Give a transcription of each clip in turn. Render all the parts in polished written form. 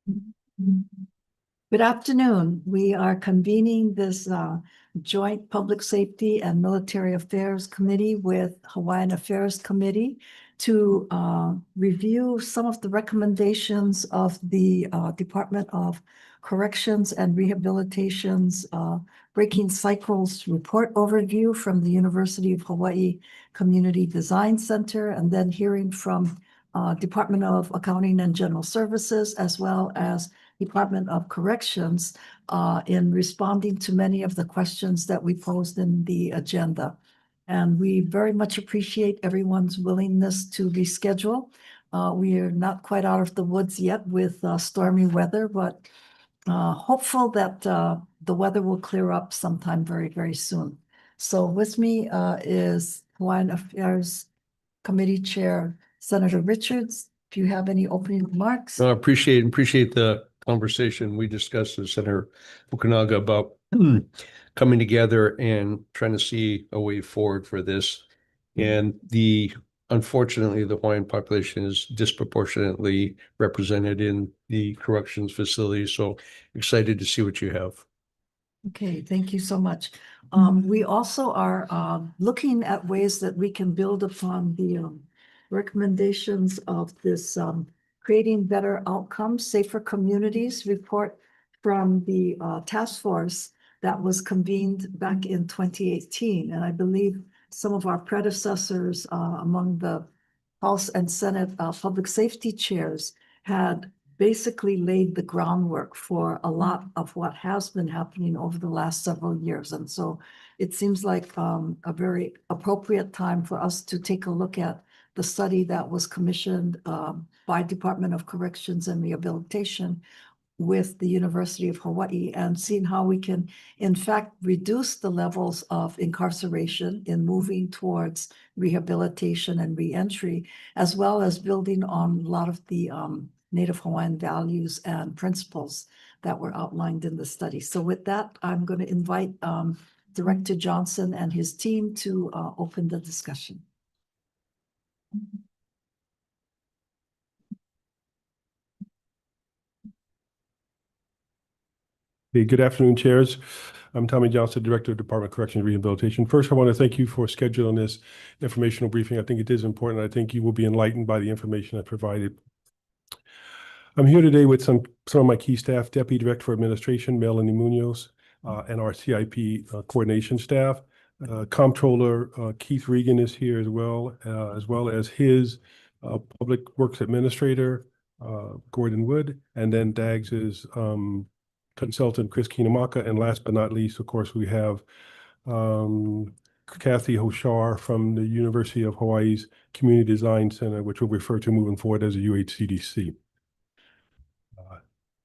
Good afternoon. We are convening this joint Public Safety and Military Affairs Committee with Hawaiian Affairs Committee to review some of the recommendations of the Department of Corrections and Rehabilitation's Breaking Cycles report overview from the University of Hawaii Community Design Center, and then hearing from Department of Accounting and General Services, as well as Department of Corrections in responding to many of the questions that we posed in the agenda. And we very much appreciate everyone's willingness to reschedule. We are not quite out of the woods yet with stormy weather, but hopeful that the weather will clear up sometime very, very soon. So with me is Hawaiian Affairs Committee Chair Senator Richards. Do you have any opening remarks? I appreciate the conversation we discussed with Senator Fukunaga about coming together and trying to see a way forward for this. And unfortunately, the Hawaiian population is disproportionately represented in the corrections facilities. So excited to see what you have. Okay, thank you so much. We also are looking at ways that we can build upon the recommendations of this Creating Better Outcomes, Safer Communities report from the task force that was convened back in 2018. And I believe some of our predecessors among the House and Senate public safety chairs had basically laid the groundwork for a lot of what has been happening over the last several years. And so it seems like a very appropriate time for us to take a look at the study that was commissioned by Department of Corrections and Rehabilitation with the University of Hawaii, and seeing how we can, in fact, reduce the levels of incarceration in moving towards rehabilitation and reentry, as well as building on a lot of the Native Hawaiian values and principles that were outlined in the study. So with that, I'm going to invite Director Johnson and his team to open the discussion. Hey, good afternoon, chairs. I'm Tommy Johnson, Director of Department of Corrections and Rehabilitation. First, I want to thank you for scheduling this informational briefing. I think it is important. I think you will be enlightened by the information I provided. I'm here today with some of my key staff, Deputy Director for Administration, Melanie Munoz, and our CIP coordination staff. Comptroller Keith Regan is here as well as his Public Works Administrator, Gordon Wood, and then DAGS's consultant Chris Kinamaka, and last but not least, of course, we have Kathy Hoshar from the University of Hawaii's Community Design Center, which we'll refer to moving forward as a UHCDC.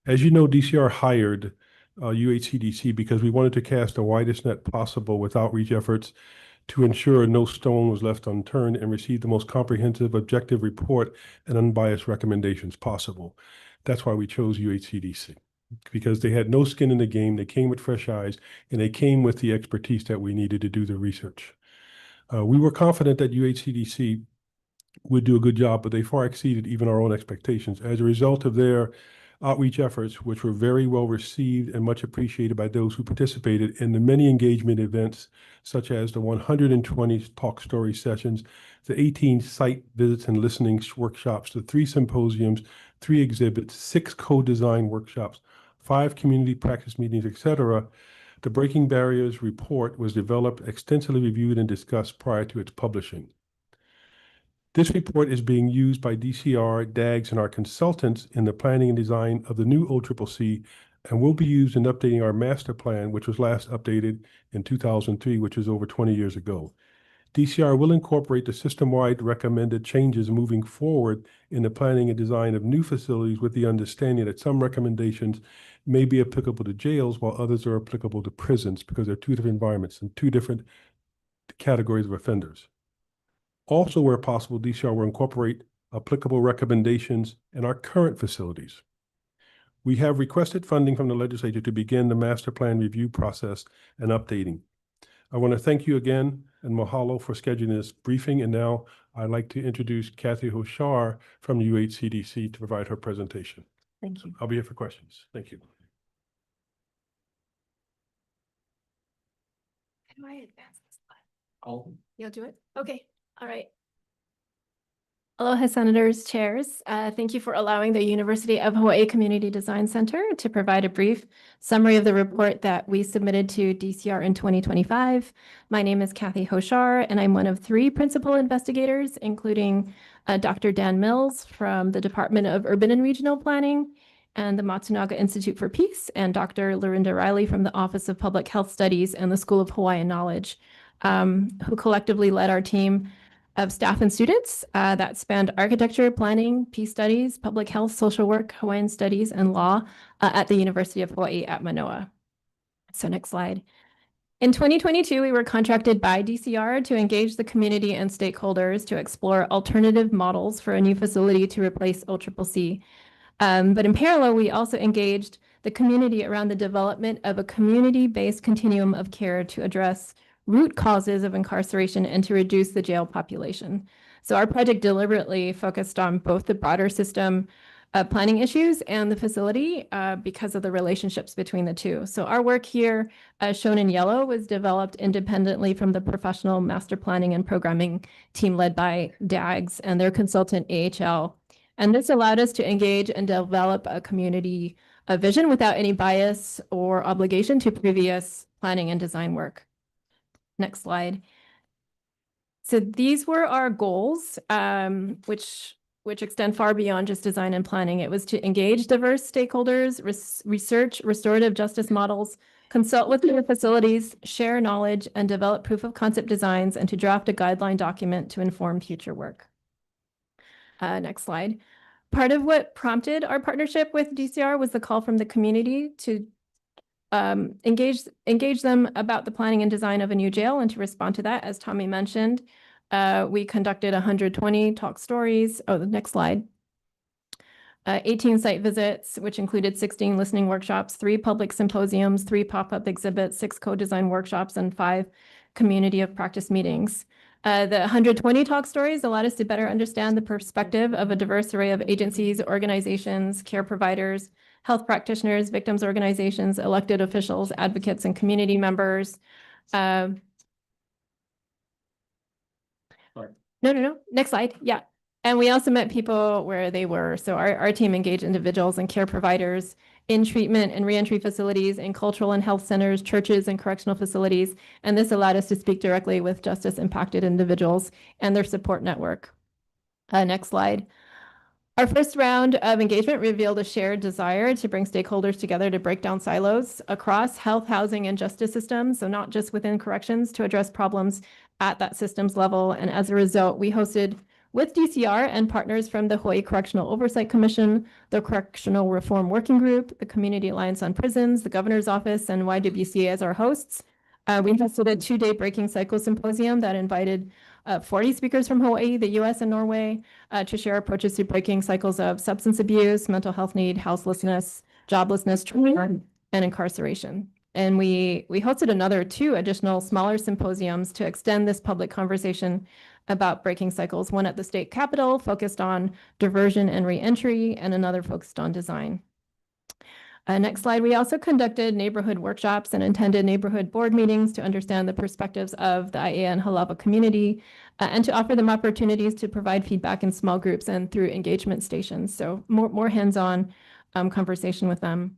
As you know, DCR hired UHCDC because we wanted to cast the widest net possible with outreach efforts to ensure no stone was left unturned and receive the most comprehensive, objective report and unbiased recommendations possible. That's why we chose UHCDC, because they had no skin in the game. They came with fresh eyes, and they came with the expertise that we needed to do the research. We were confident that UHCDC would do a good job, but they far exceeded even our own expectations. As a result of their outreach efforts, which were very well received and much appreciated by those who participated in the many engagement events, such as the 120 talk story sessions, the 18 site visits and listening workshops, the 3 symposiums, 3 exhibits, 6 co-design workshops, 5 community practice meetings, etc. The Breaking Barriers report was developed, extensively reviewed, and discussed prior to its publishing. This report is being used by DCR, DAGS, and our consultants in the planning and design of the new OCCC, and will be used in updating our master plan, which was last updated in 2003, which is over 20 years ago. DCR will incorporate the system-wide recommended changes moving forward in the planning and design of new facilities, with the understanding that some recommendations may be applicable to jails while others are applicable to prisons, because they're 2 different environments and 2 different categories of offenders. Also, where possible, DCR will incorporate applicable recommendations in our current facilities. We have requested funding from the legislature to begin the master plan review process and updating. I want to thank you again and mahalo for scheduling this briefing. And now I'd like to introduce Kathy Hoshar from UHCDC to provide her presentation. Thank you. I'll be here for questions. Thank you. How do I advance this slide? You'll do it? Okay, all right. Aloha Senators, Chairs. Thank you for allowing the University of Hawaii Community Design Center to provide a brief summary of the report that we submitted to DCR in 2025. My name is Kathy Hoshar, and I'm one of 3 principal investigators, including Dr. Dan Mills from the Department of Urban and Regional Planning and the Matsunaga Institute for Peace, and Dr. Lorinda Riley from the Office of Public Health Studies and the School of Hawaiian Knowledge, who collectively led our team of staff and students that spanned architecture, planning, peace studies, public health, social work, Hawaiian studies, and law at the University of Hawaii at Manoa. So next slide. In 2022, we were contracted by DCR to engage the community and stakeholders to explore alternative models for a new facility to replace OCCC. But in parallel, we also engaged the community around the development of a community-based continuum of care to address root causes of incarceration and to reduce the jail population. So our project deliberately focused on both the broader system planning issues and the facility because of the relationships between the two. So our work here, shown in yellow, was developed independently from the professional master planning and programming team led by DAGS and their consultant AHL. And this allowed us to engage and develop a community vision without any bias or obligation to previous planning and design work. Next slide. So these were our goals, which extend far beyond just design and planning. It was to engage diverse stakeholders, research restorative justice models, consult with the facilities, share knowledge, and develop proof of concept designs, and to draft a guideline document to inform future work. Next slide. Part of what prompted our partnership with DCR was the call from the community to engage them about the planning and design of a new jail. And to respond to that, as Tommy mentioned, we conducted 120 talk stories. Oh, the next slide. 18 site visits, which included 16 listening workshops, 3 public symposiums, 3 pop-up exhibits, 6 co-design workshops, and 5 community of practice meetings. The 120 talk stories allowed us to better understand the perspective of a diverse array of agencies, organizations, care providers, health practitioners, victims organizations, elected officials, advocates, and community members. No. Next slide. Yeah. And we also met people where they were. So our team engaged individuals and care providers in treatment and reentry facilities, in cultural and health centers, churches, and correctional facilities. And this allowed us to speak directly with justice impacted individuals and their support network. Next slide. Our first round of engagement revealed a shared desire to bring stakeholders together to break down silos across health, housing, and justice systems, so not just within corrections, to address problems at that systems level. And as a result, we hosted with DCR and partners from the Hawaii Correctional Oversight Commission, the Correctional Reform Working Group, the Community Alliance on Prisons, the Governor's Office, and YWCA as our hosts. We hosted a 2-day breaking cycle symposium that invited 40 speakers from Hawaii, the US, and Norway to share approaches to breaking cycles of substance abuse, mental health need, houselessness, joblessness, trauma, and incarceration. And we hosted another 2 additional smaller symposiums to extend this public conversation about breaking cycles, one at the state capitol focused on diversion and reentry, and another focused on design. Next slide. We also conducted neighborhood workshops and attended neighborhood board meetings to understand the perspectives of the Aiea and Halava community and to offer them opportunities to provide feedback in small groups and through engagement stations. So more hands-on conversation with them.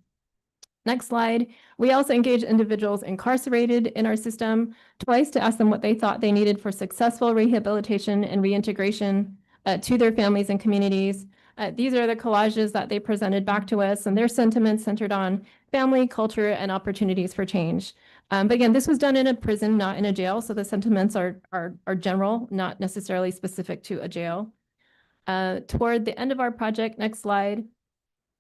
Next slide. We also engaged individuals incarcerated in our system twice to ask them what they thought they needed for successful rehabilitation and reintegration to their families and communities. These are the collages that they presented back to us, and their sentiments centered on family, culture, and opportunities for change. But again, this was done in a prison, not in a jail, so the sentiments are general, not necessarily specific to a jail. Toward the end of our project, next slide,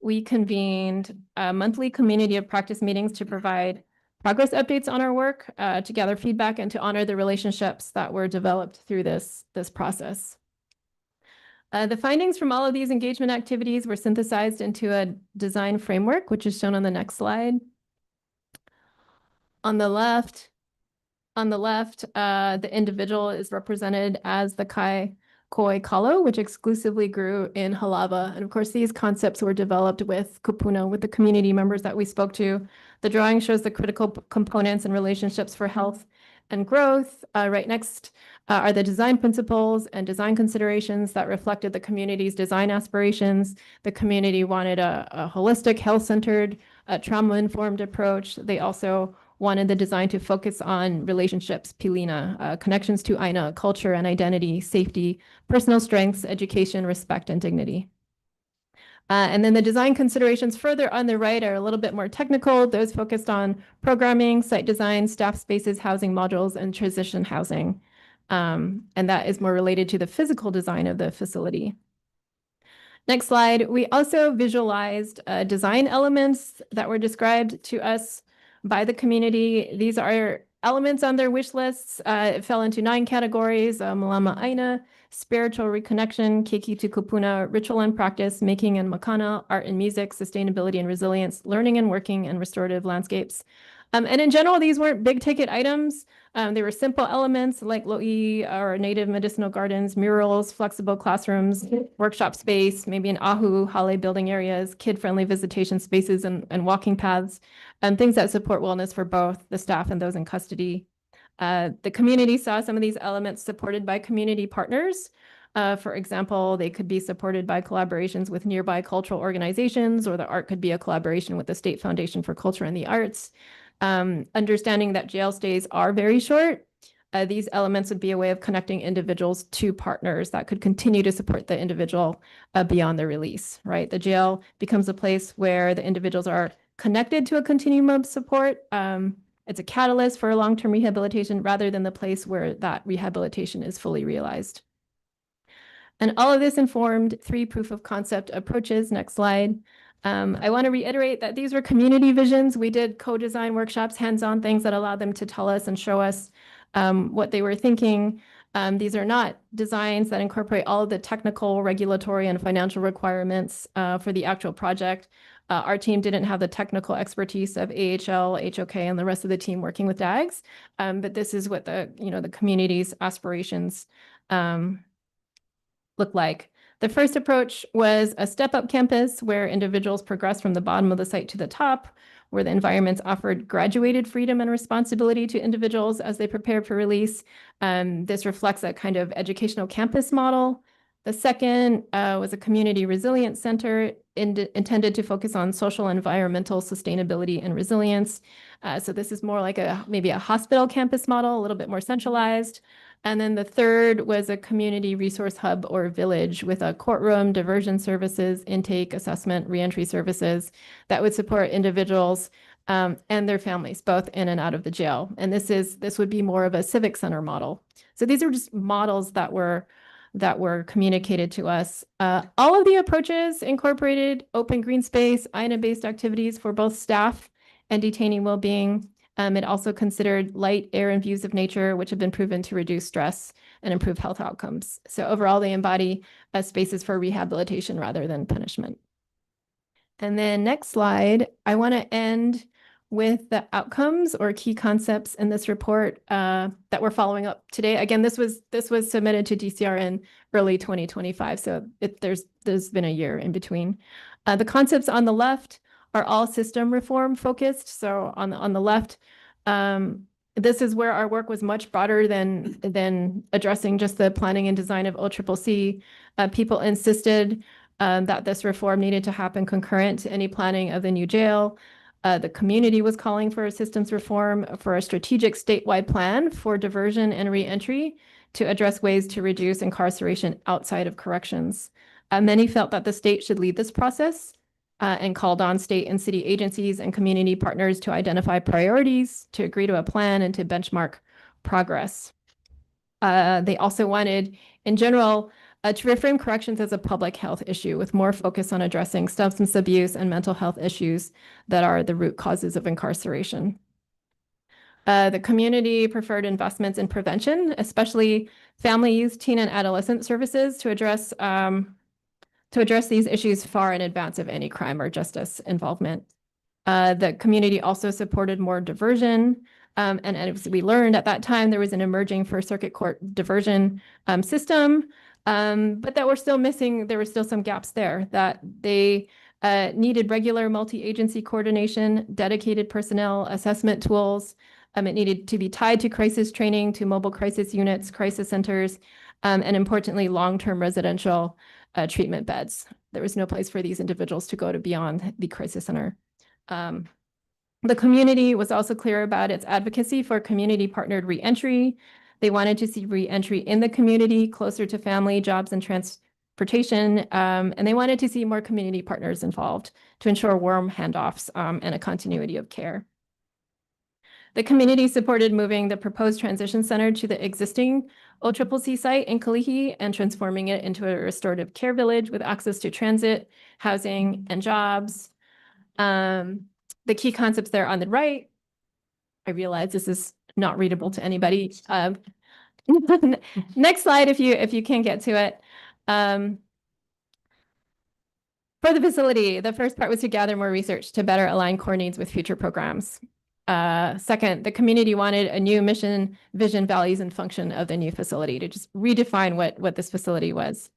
we convened monthly community of practice meetings to provide progress updates on our work, to gather feedback, and to honor the relationships that were developed through this process. The findings from all of these engagement activities were synthesized into a design framework, which is shown on the next slide. On the left, the individual is represented as the Kai koi kalo, which exclusively grew in Halava. And of course, these concepts were developed with Kupuna, with the community members that we spoke to. The drawing shows the critical components and relationships for health and growth. Right next are the design principles and design considerations that reflected the community's design aspirations. The community wanted a holistic, health-centered, trauma-informed approach. They also wanted the design to focus on relationships, pilina, connections to aina, culture and identity, safety, personal strengths, education, respect, and dignity. And then the design considerations further on the right are a little bit more technical. Those focused on programming, site design, staff spaces, housing modules, and transition housing. And that is more related to the physical design of the facility. Next slide. We also visualized design elements that were described to us by the community. These are elements on their wish lists. It fell into 9 categories: malama aina, spiritual reconnection, keiki to kupuna, ritual and practice, making and makana, art and music, sustainability and resilience, learning and working, and restorative landscapes. And in general, these weren't big ticket items. They were simple elements like lo'i or native medicinal gardens, murals, flexible classrooms, workshop space, maybe an ahu, hale building areas, kid-friendly visitation spaces and walking paths, and things that support wellness for both the staff and those in custody. The community saw some of these elements supported by community partners. For example, they could be supported by collaborations with nearby cultural organizations, or the art could be a collaboration with the State Foundation for Culture and the Arts. Understanding that jail stays are very short, these elements would be a way of connecting individuals to partners that could continue to support the individual beyond their release, right? The jail becomes a place where the individuals are connected to a continuum of support. It's a catalyst for long-term rehabilitation rather than the place where that rehabilitation is fully realized. And all of this informed 3 proof of concept approaches. Next slide. I want to reiterate that these were community visions. We did co-design workshops, hands-on things that allowed them to tell us and show us what they were thinking. These are not designs that incorporate all of the technical, regulatory, and financial requirements for the actual project. Our team didn't have the technical expertise of AHL, HOK, and the rest of the team working with DAGs. But this is what the community's aspirations look like. The first approach was a step-up campus where individuals progress from the bottom of the site to the top, where the environments offered graduated freedom and responsibility to individuals as they prepared for release. This reflects a kind of educational campus model. The second was a community resilience center intended to focus on social and environmental sustainability and resilience. So this is more like maybe a hospital campus model, a little bit more centralized. And then the third was a community resource hub or village with a courtroom, diversion services, intake, assessment, reentry services that would support individuals and their families, both in and out of the jail. And this would be more of a civic center model. So these are just models that were communicated to us. All of the approaches incorporated open green space, aina-based activities for both staff and detainee well-being. It also considered light, air, and views of nature, which have been proven to reduce stress and improve health outcomes. So overall, they embody spaces for rehabilitation rather than punishment. And then next slide, I want to end with the outcomes or key concepts in this report that we're following up today. Again, this was submitted to DCR in early 2025, so there's been a year in between. The concepts on the left are all system reform focused. So on the left, this is where our work was much broader than addressing just the planning and design of OCCC. People insisted that this reform needed to happen concurrent to any planning of the new jail. The community was calling for a systems reform for a strategic statewide plan for diversion and reentry to address ways to reduce incarceration outside of corrections. Many felt that the state should lead this process and called on state and city agencies and community partners to identify priorities, to agree to a plan, and to benchmark progress. They also wanted, in general, to reframe corrections as a public health issue with more focus on addressing substance abuse and mental health issues that are the root causes of incarceration. The community preferred investments in prevention, especially family youth, teen, and adolescent services to address these issues far in advance of any crime or justice involvement. The community also supported more diversion. And as we learned at that time, there was an emerging First Circuit Court diversion system. but that were still missing. There were still some gaps there that they needed regular multi-agency coordination, dedicated personnel, assessment tools. It needed to be tied to crisis training, to mobile crisis units, crisis centers, and importantly, long-term residential treatment beds. There was no place for these individuals to go to beyond the crisis center. The community was also clear about its advocacy for community-partnered reentry. They wanted to see reentry in the community, closer to family, jobs, and transportation, and they wanted to see more community partners involved to ensure warm handoffs and a continuity of care. The community supported moving the proposed transition center to the existing OCCC site in Kalihi and transforming it into a restorative care village with access to transit, housing, and jobs. The key concepts there on the right, I realize this is not readable to anybody. Next slide, if you can get to it. For the facility, the first part was to gather more research to better align core needs with future programs. Second, the community wanted a new mission, vision, values, and function of the new facility to just redefine what this facility was.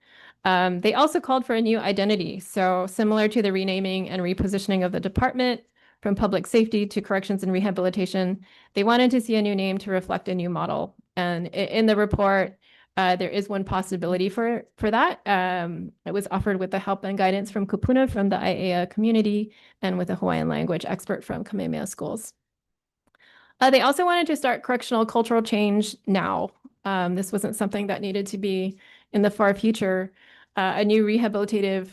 They also called for a new identity. So similar to the renaming and repositioning of the department from public safety to corrections and rehabilitation, they wanted to see a new name to reflect a new model. And in the report, there is one possibility for that. It was offered with the help and guidance from Kupuna from the IAEA community and with a Hawaiian language expert from Kamehameha Schools. They also wanted to start correctional cultural change now. This wasn't something that needed to be in the far future. A new rehabilitative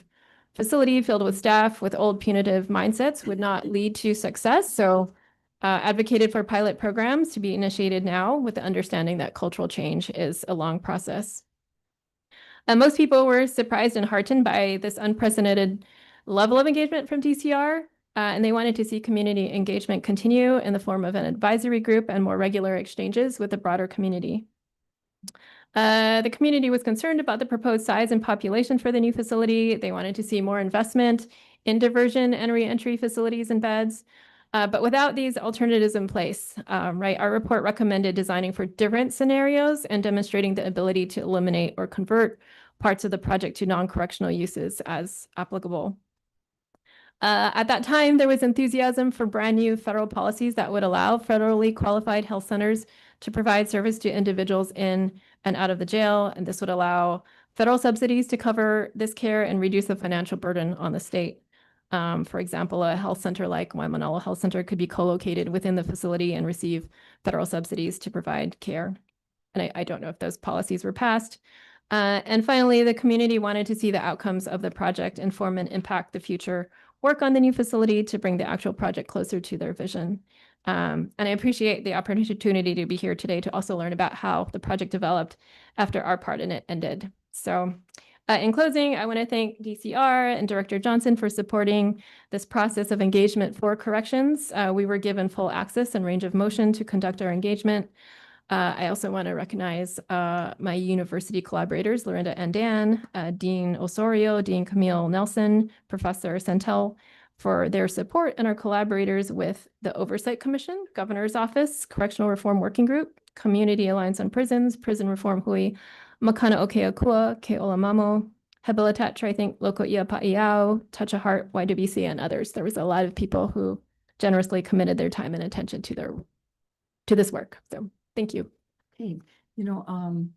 facility filled with staff with old punitive mindsets would not lead to success. So advocated for pilot programs to be initiated now with the understanding that cultural change is a long process. Most people were surprised and heartened by this unprecedented level of engagement from DCR, and they wanted to see community engagement continue in the form of an advisory group and more regular exchanges with the broader community. The community was concerned about the proposed size and population for the new facility. They wanted to see more investment in diversion and reentry facilities and beds. But without these alternatives in place, right, our report recommended designing for different scenarios and demonstrating the ability to eliminate or convert parts of the project to non-correctional uses as applicable. At that time, there was enthusiasm for brand new federal policies that would allow federally qualified health centers to provide service to individuals in and out of the jail. And this would allow federal subsidies to cover this care and reduce the financial burden on the state. For example, a health center like Waimanalo Health Center could be co-located within the facility and receive federal subsidies to provide care. And I don't know if those policies were passed. And finally, the community wanted to see the outcomes of the project inform and impact the future work on the new facility to bring the actual project closer to their vision. And I appreciate the opportunity to be here today to also learn about how the project developed after our part in it ended. So in closing, I want to thank DCR and Director Johnson for supporting this process of engagement for corrections. We were given full access and range of motion to conduct our engagement. I also want to recognize my university collaborators, Lorinda and Dan, Dean Osorio, Dean Camille Nelson, Professor Centel, for their support, and our collaborators with the Oversight Commission, Governor's Office, Correctional Reform Working Group, Community Alliance on Prisons, Prison Reform Hui, Makana Okeakua, Ke Olamamo, Habilitat Trithink, Loko Ia Pa'iao, Touch a Heart, YWC, and others. There was a lot of people who generously committed their time and attention to this work. So thank you. Okay,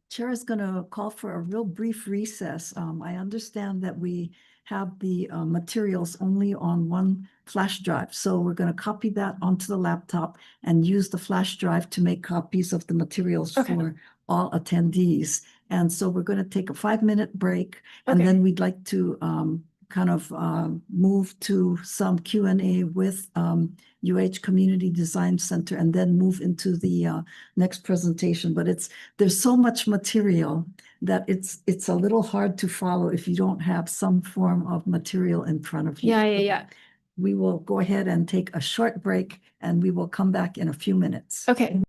Chair is going to call for a real brief recess. I understand that we have the materials only on one flash drive. So we're going to copy that onto the laptop and use the flash drive to make copies of the materials for all attendees. And so we're going to take a 5-minute break, and then we'd like to move to some Q&A with UH Community Design Center, and then move into the next presentation. But there's so much material that it's a little hard to follow if you don't have some form of material in front of you. Yeah. We will go ahead and take a short break, and we will come back in a few minutes. Okay.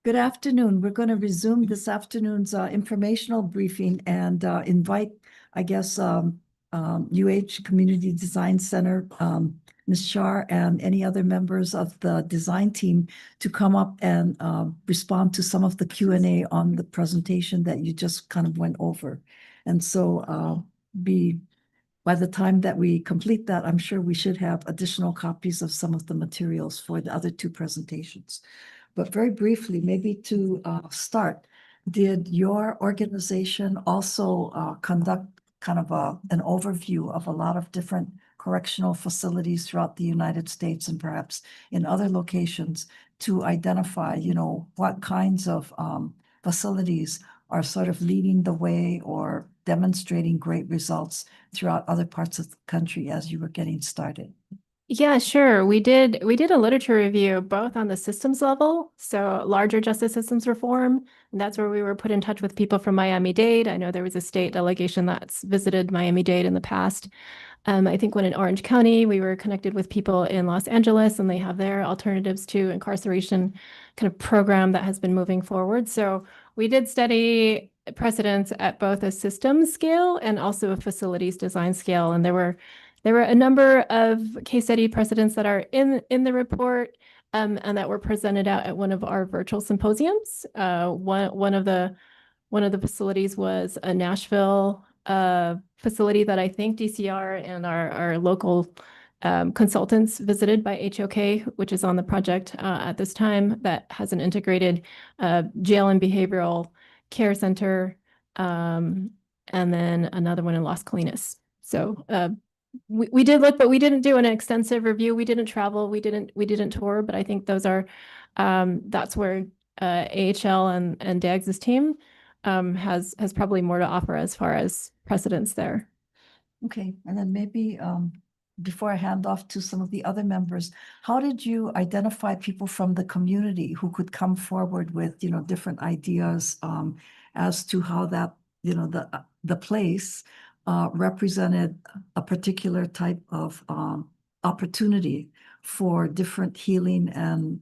Good afternoon. We're going to resume this afternoon's informational briefing and invite, I guess, UH Community Design Center, Ms. Shar, and any other members of the design team to come up and respond to some of the Q&A on the presentation that you just kind of went over. And so by the time that we complete that, I'm sure we should have additional copies of some of the materials for the other two presentations. But very briefly, maybe to start, did your organization also conduct kind of an overview of a lot of different correctional facilities throughout the United States and perhaps in other locations to identify, what kinds of facilities are sort of leading the way or demonstrating great results throughout other parts of the country as you were getting started? Yeah, sure. We did a literature review both on the systems level, so larger justice systems reform, and that's where we were put in touch with people from Miami-Dade. I know there was a state delegation that's visited Miami-Dade in the past. I think when in Orange County, we were connected with people in Los Angeles, and they have their alternatives to incarceration kind of program that has been moving forward. So we did study precedents at both a systems scale and also a facilities design scale, and there were a number of case study precedents that are in the report and that were presented out at one of our virtual symposiums. One of the facilities was a Nashville facility that I think DCR and our local consultants visited by HOK, which is on the project at this time, that has an integrated jail and behavioral care center, and then another one in Las Colinas. So we did look, but we didn't do an extensive review. We didn't travel. We didn't tour. But I think those are that's where AHL and Daggs's team has probably more to offer as far as precedents there. Okay, and then maybe before I hand off to some of the other members, how did you identify people from the community who could come forward with, different ideas as to how that, the place represented a particular type of opportunity for different healing and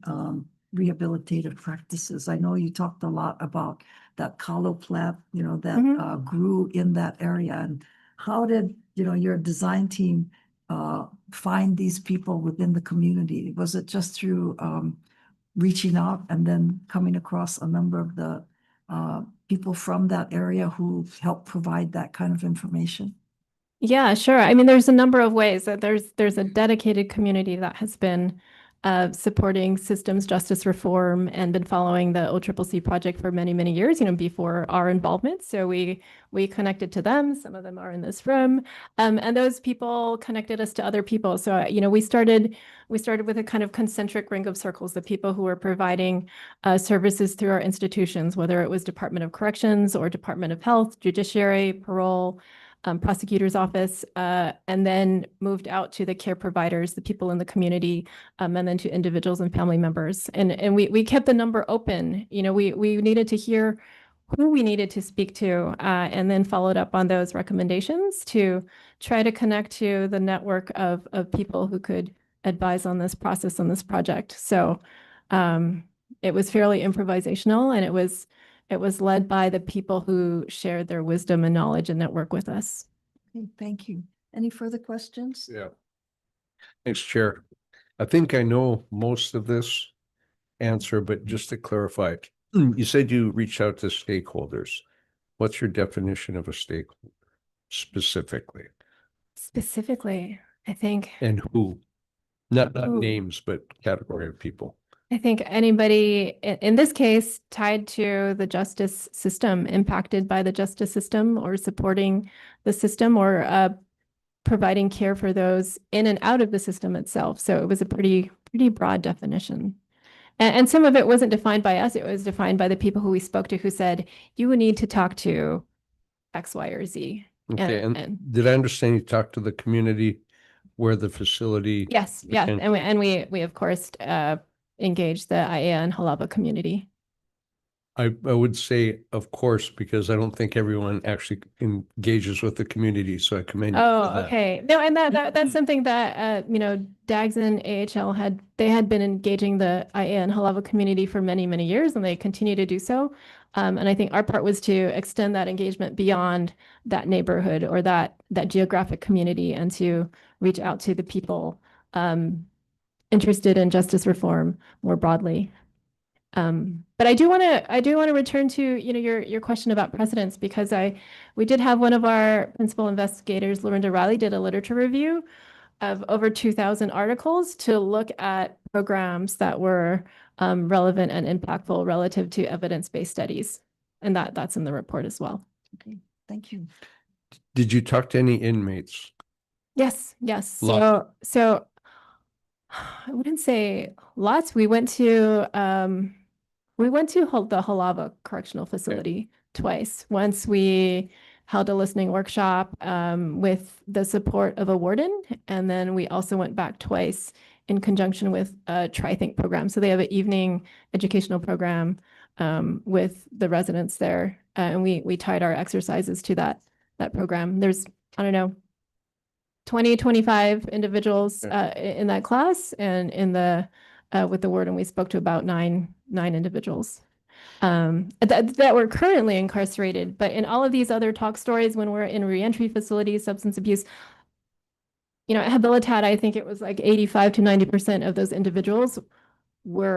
rehabilitative practices? I know you talked a lot about that kalo plant, that grew in that area. And how did, your design team find these people within the community? Was it just through reaching out and then coming across a number of the people from that area who help provide that kind of information? Yeah, sure. I mean, there's a number of ways that there's a dedicated community that has been supporting systems justice reform and been following the OCCC project for many, many years, before our involvement. So we connected to them. Some of them are in this room. And those people connected us to other people. So, we started with a kind of concentric ring of circles, the people who were providing services through our institutions, whether it was Department of Corrections or Department of Health, Judiciary, Parole, prosecutor's office, and then moved out to the care providers, the people in the community, and then to individuals and family members. And we kept the number open. We needed to hear who we needed to speak to, and then followed up on those recommendations to try to connect to the network of people who could advise on this process, on this project. So it was fairly improvisational, and it was led by the people who shared their wisdom and knowledge and network with us. Okay, thank you. Any further questions? Yeah. Thanks, Chair. I think I know most of this answer, but just to clarify, you said you reached out to stakeholders. What's your definition of a stakeholder specifically? Specifically, I think. And who? Not Who? names, but category of people. I think anybody in this case tied to the justice system, impacted by the justice system, or supporting the system, or providing care for those in and out of the system itself. So it was a pretty broad definition. And some of it wasn't defined by us. It was defined by the people who we spoke to, who said, you would need to talk to X, Y, or Z. Okay, and did I understand you talked to the community where the facility? Yes, yeah, and we of course engaged the Aiea and Halaba community. I would say, of course, because I don't think everyone actually engages with the community. So I commend you Oh, for that. okay. No, and that's something that DAGS and AHL had been engaging the IA and Halava community for many, many years, and they continue to do so. And I think our part was to extend that engagement beyond that neighborhood or that geographic community and to reach out to the people interested in justice reform more broadly. But I do want to return to, your question about precedents, because we did have one of our principal investigators, Lorinda Riley, did a literature review of over 2,000 articles to look at programs that were relevant and impactful relative to evidence-based studies. And that's in the report as well. Okay, thank you. Did you talk to any inmates? Yes. Lots. So I wouldn't say lots. We went to the Halava Correctional Facility twice. Once we held a listening workshop with the support of a warden, and then we also went back twice in conjunction with a TriThink program. So they have an evening educational program with the residents there, and we tied our exercises to that program. There's, I don't know, 20, 25 individuals in that class, and with the warden, we spoke to about nine individuals that were currently incarcerated. But in all of these other talk stories, when we're in reentry facilities, substance abuse, at Habilitat, I think it was like 85 to 90% of those individuals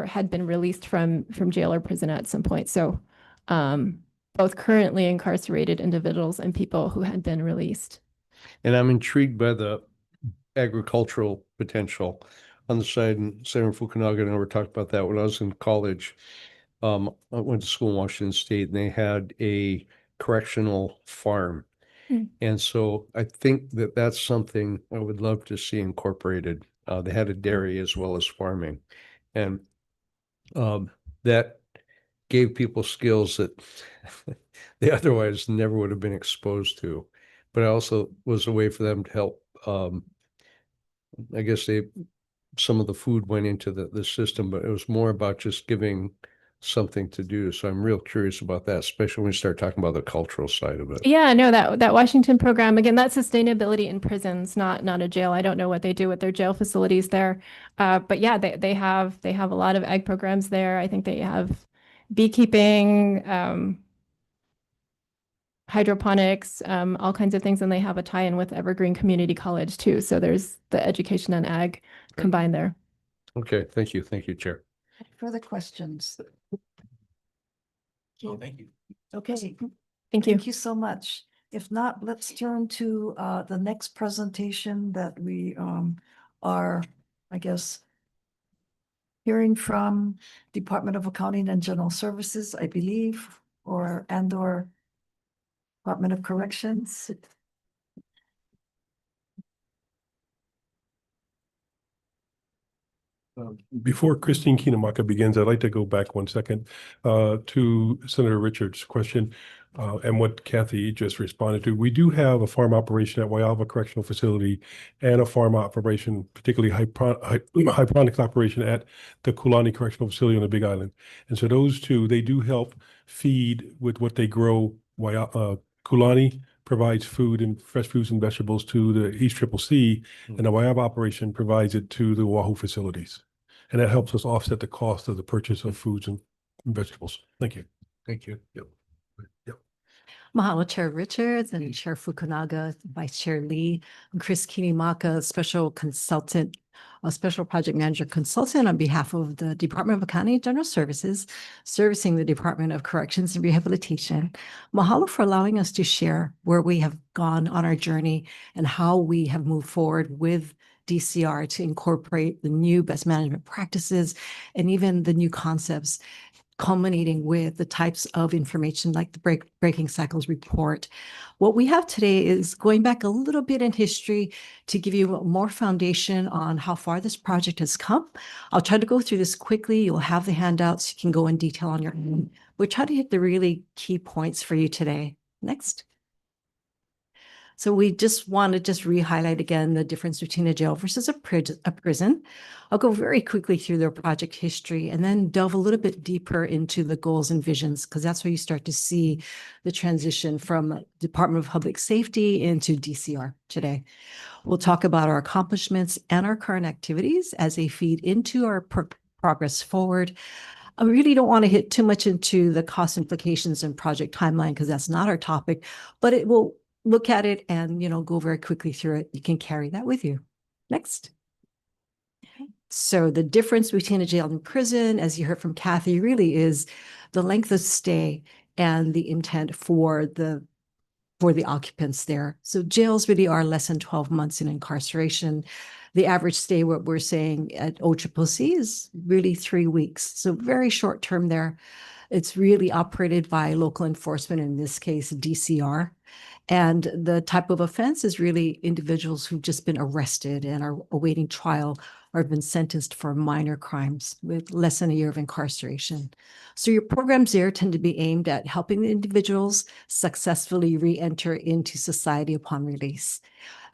had been released from jail or prison at some point. So both currently incarcerated individuals and people who had been released. And I'm intrigued by the agricultural potential on the side. And Senator Fukunaga and I were talking about that when I was in college. I went to school in Washington State, and they had a correctional farm. And so I think that that's something I would love to see incorporated. They had a dairy as well as farming. And that gave people skills that they otherwise never would have been exposed to. But it also was a way for them to help. I guess some of the food went into the system, but it was more about just giving something to do. So I'm real curious about that, especially when we start talking about the cultural side of it. Yeah, no, that Washington program, again, that's sustainability in prisons, not a jail. I don't know what they do with their jail facilities there. But yeah, they have a lot of ag programs there. I think they have beekeeping, hydroponics, all kinds of things. And they have a tie-in with Evergreen Community College too. So there's the education and ag combined there. Okay, thank you. Thank you, Chair. Further questions? Oh, thank you. Okay, Thank you. thank you so much. If not, let's turn to the next presentation that we are, I guess, hearing from Department of Accounting and General Services, I believe, or Department of Corrections. Before Christine Kinamaka begins, I'd like to go back 1 second to Senator Richards' question and what Kathy just responded to. We do have a farm operation at Waiava Correctional Facility and a farm operation, particularly hydroponics operation at the Kulani Correctional Facility on the Big Island. And so those two, they do help feed with what they grow. Kulani provides food and fresh fruits and vegetables to the East Triple C, and the Waiava operation provides it to the Oahu facilities. And that helps us offset the cost of the purchase of foods and vegetables. Thank you. Thank you. Yep. Mahalo, Chair Richards and Chair Fukunaga, Vice Chair Lee. I'm Chris Kinimaka, Special Consultant, a Special Project Manager Consultant on behalf of the Department of Accounting and General Services, servicing the Department of Corrections and Rehabilitation. Mahalo for allowing us to share where we have gone on our journey and how we have moved forward with DCR to incorporate the new best management practices and even the new concepts, culminating with the types of information like the Breaking Cycles report. What we have today is going back a little bit in history to give you more foundation on how far this project has come. I'll try to go through this quickly. You'll have the handouts. You can go in detail on your own. We'll try to hit the really key points for you today. Next. So we just want to just re-highlight again the difference between a jail versus a prison. I'll go very quickly through their project history and then delve a little bit deeper into the goals and visions, because that's where you start to see the transition from Department of Public Safety into DCR today. We'll talk about our accomplishments and our current activities as they feed into our progress forward. I really don't want to hit too much into the cost implications and project timeline because that's not our topic, but it will look at it and, go very quickly through it. You can carry that with you. Next. So the difference between a jail and prison, as you heard from Kathy, really is the length of stay and the intent for the occupants there. So jails really are less than 12 months in incarceration. The average stay, what we're saying at OCCC, is really 3 weeks. So very short term there. It's really operated by local enforcement, in this case, DCR. And the type of offense is really individuals who've just been arrested and are awaiting trial or have been sentenced for minor crimes with less than a year of incarceration. So your programs there tend to be aimed at helping the individuals successfully re-enter into society upon release.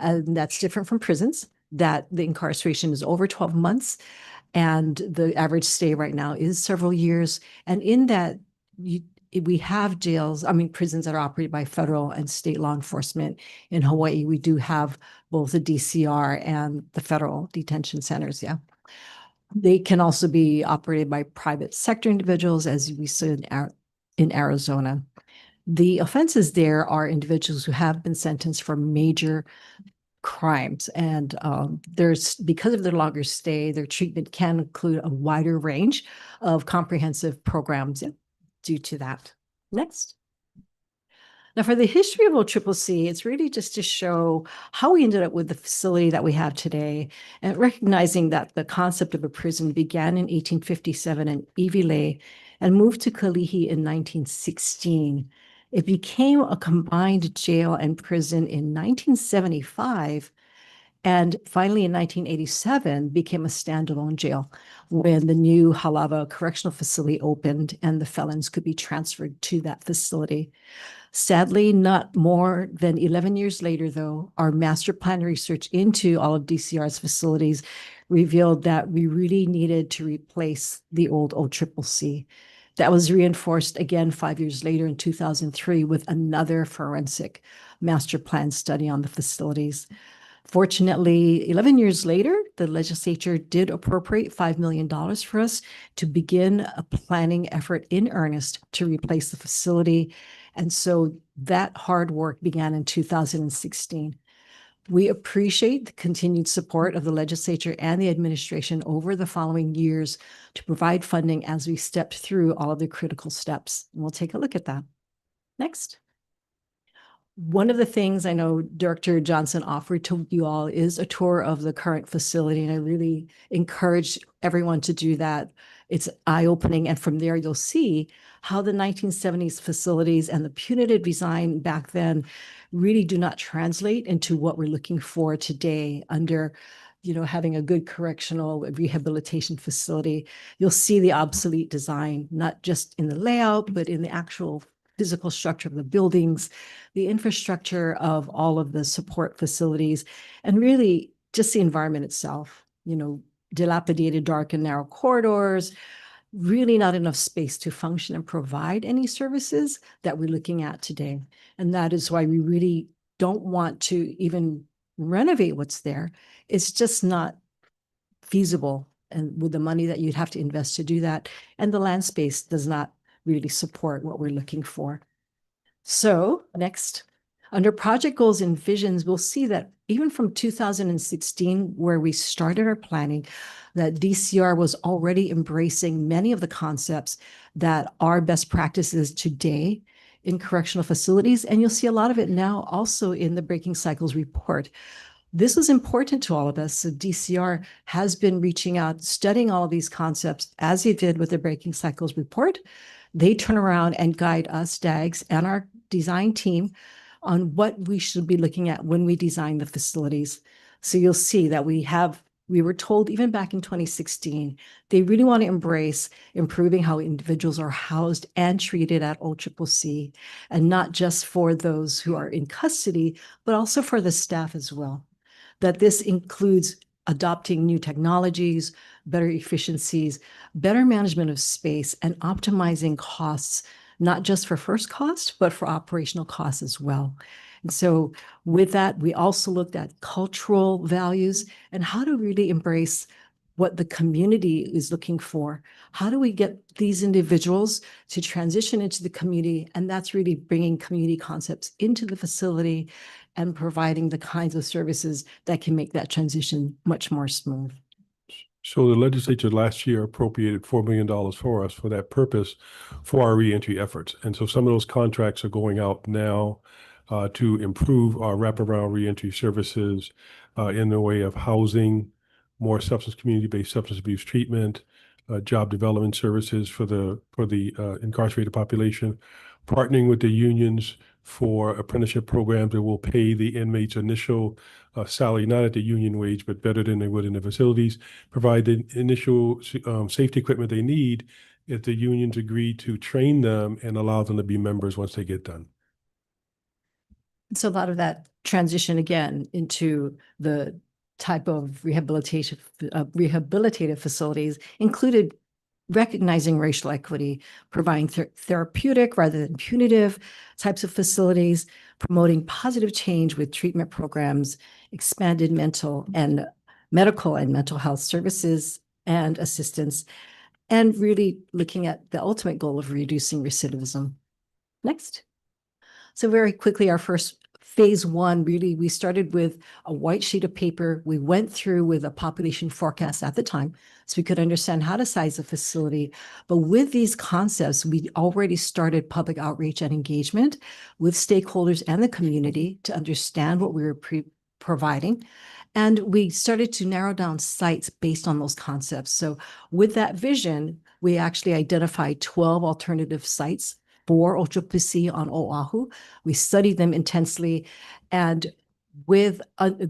And that's different from prisons, that the incarceration is over 12 months and the average stay right now is several years. And in that, we have prisons that are operated by federal and state law enforcement. In Hawaii, we do have both the DCR and the federal detention centers. Yeah. They can also be operated by private sector individuals, as we saw in Arizona. The offenses there are individuals who have been sentenced for major crimes. And because of their longer stay, their treatment can include a wider range of comprehensive programs due to that. Next. Now, for the history of OCCC, it's really just to show how we ended up with the facility that we have today, and recognizing that the concept of a prison began in 1857 in Iwilei and moved to Kalihi in 1916. It became a combined jail and prison in 1975. And finally, in 1987, became a standalone jail when the new Halawa Correctional Facility opened and the felons could be transferred to that facility. Sadly, not more than 11 years later, though, our master plan research into all of DCR's facilities revealed that we really needed to replace the old OCCC. That was reinforced again 5 years later in 2003 with another forensic master plan study on the facilities. Fortunately, 11 years later, the legislature did appropriate $5 million for us to begin a planning effort in earnest to replace the facility. And so that hard work began in 2016. We appreciate the continued support of the legislature and the administration over the following years to provide funding as we stepped through all of the critical steps. And we'll take a look at that. Next. One of the things I know Director Johnson offered to you all is a tour of the current facility, and I really encourage everyone to do that. It's eye-opening, and from there you'll see how the 1970s facilities and the punitive design back then really do not translate into what we're looking for today under having a good correctional rehabilitation facility. You'll see the obsolete design, not just in the layout, but in the actual physical structure of the buildings, the infrastructure of all of the support facilities, and really just the environment itself, dilapidated, dark and narrow corridors, really not enough space to function and provide any services that we're looking at today. And that is why we really don't want to even renovate what's there. It's just not feasible, and with the money that you'd have to invest to do that, and the land space does not really support what we're looking for. So next, under project goals and visions, we'll see that even from 2016, where we started our planning, that DCR was already embracing many of the concepts that are best practices today in correctional facilities. And you'll see a lot of it now also in the Breaking Cycles report. This was important to all of us. So DCR has been reaching out, studying all of these concepts as they did with the Breaking Cycles report. They turn around and guide us, DAGs, and our design team on what we should be looking at when we design the facilities. So you'll see that we have We were told even back in 2016, they really want to embrace improving how individuals are housed and treated at OCCC, and not just for those who are in custody, but also for the staff as well. That this includes adopting new technologies, better efficiencies, better management of space, and optimizing costs, not just for first cost, but for operational costs as well. And so with that, we also looked at cultural values and how to really embrace what the community is looking for. How do we get these individuals to transition into the community? And that's really bringing community concepts into the facility and providing the kinds of services that can make that transition much more smooth. So the legislature last year appropriated $4 million for us for that purpose for our reentry efforts. And so some of those contracts are going out now to improve our wraparound reentry services in the way of housing, more community-based substance abuse treatment, job development services for the incarcerated population, partnering with the unions for apprenticeship programs that will pay the inmates initial salary, not at the union wage, but better than they would in the facilities, provide the initial safety equipment they need if the unions agree to train them and allow them to be members once they get done. So a lot of that transition again into the type of rehabilitative facilities included recognizing racial equity, providing therapeutic rather than punitive types of facilities, promoting positive change with treatment programs, expanded medical and mental health services and assistance, and really looking at the ultimate goal of reducing recidivism. Next. So very quickly, our first phase one, really, we started with a white sheet of paper. We went through with a population forecast at the time, so we could understand how to size a facility. But with these concepts, we already started public outreach and engagement with stakeholders and the community to understand what we were providing. And we started to narrow down sites based on those concepts. So with that vision, we actually identified 12 alternative sites for OCCC on Oahu. We studied them intensely, and with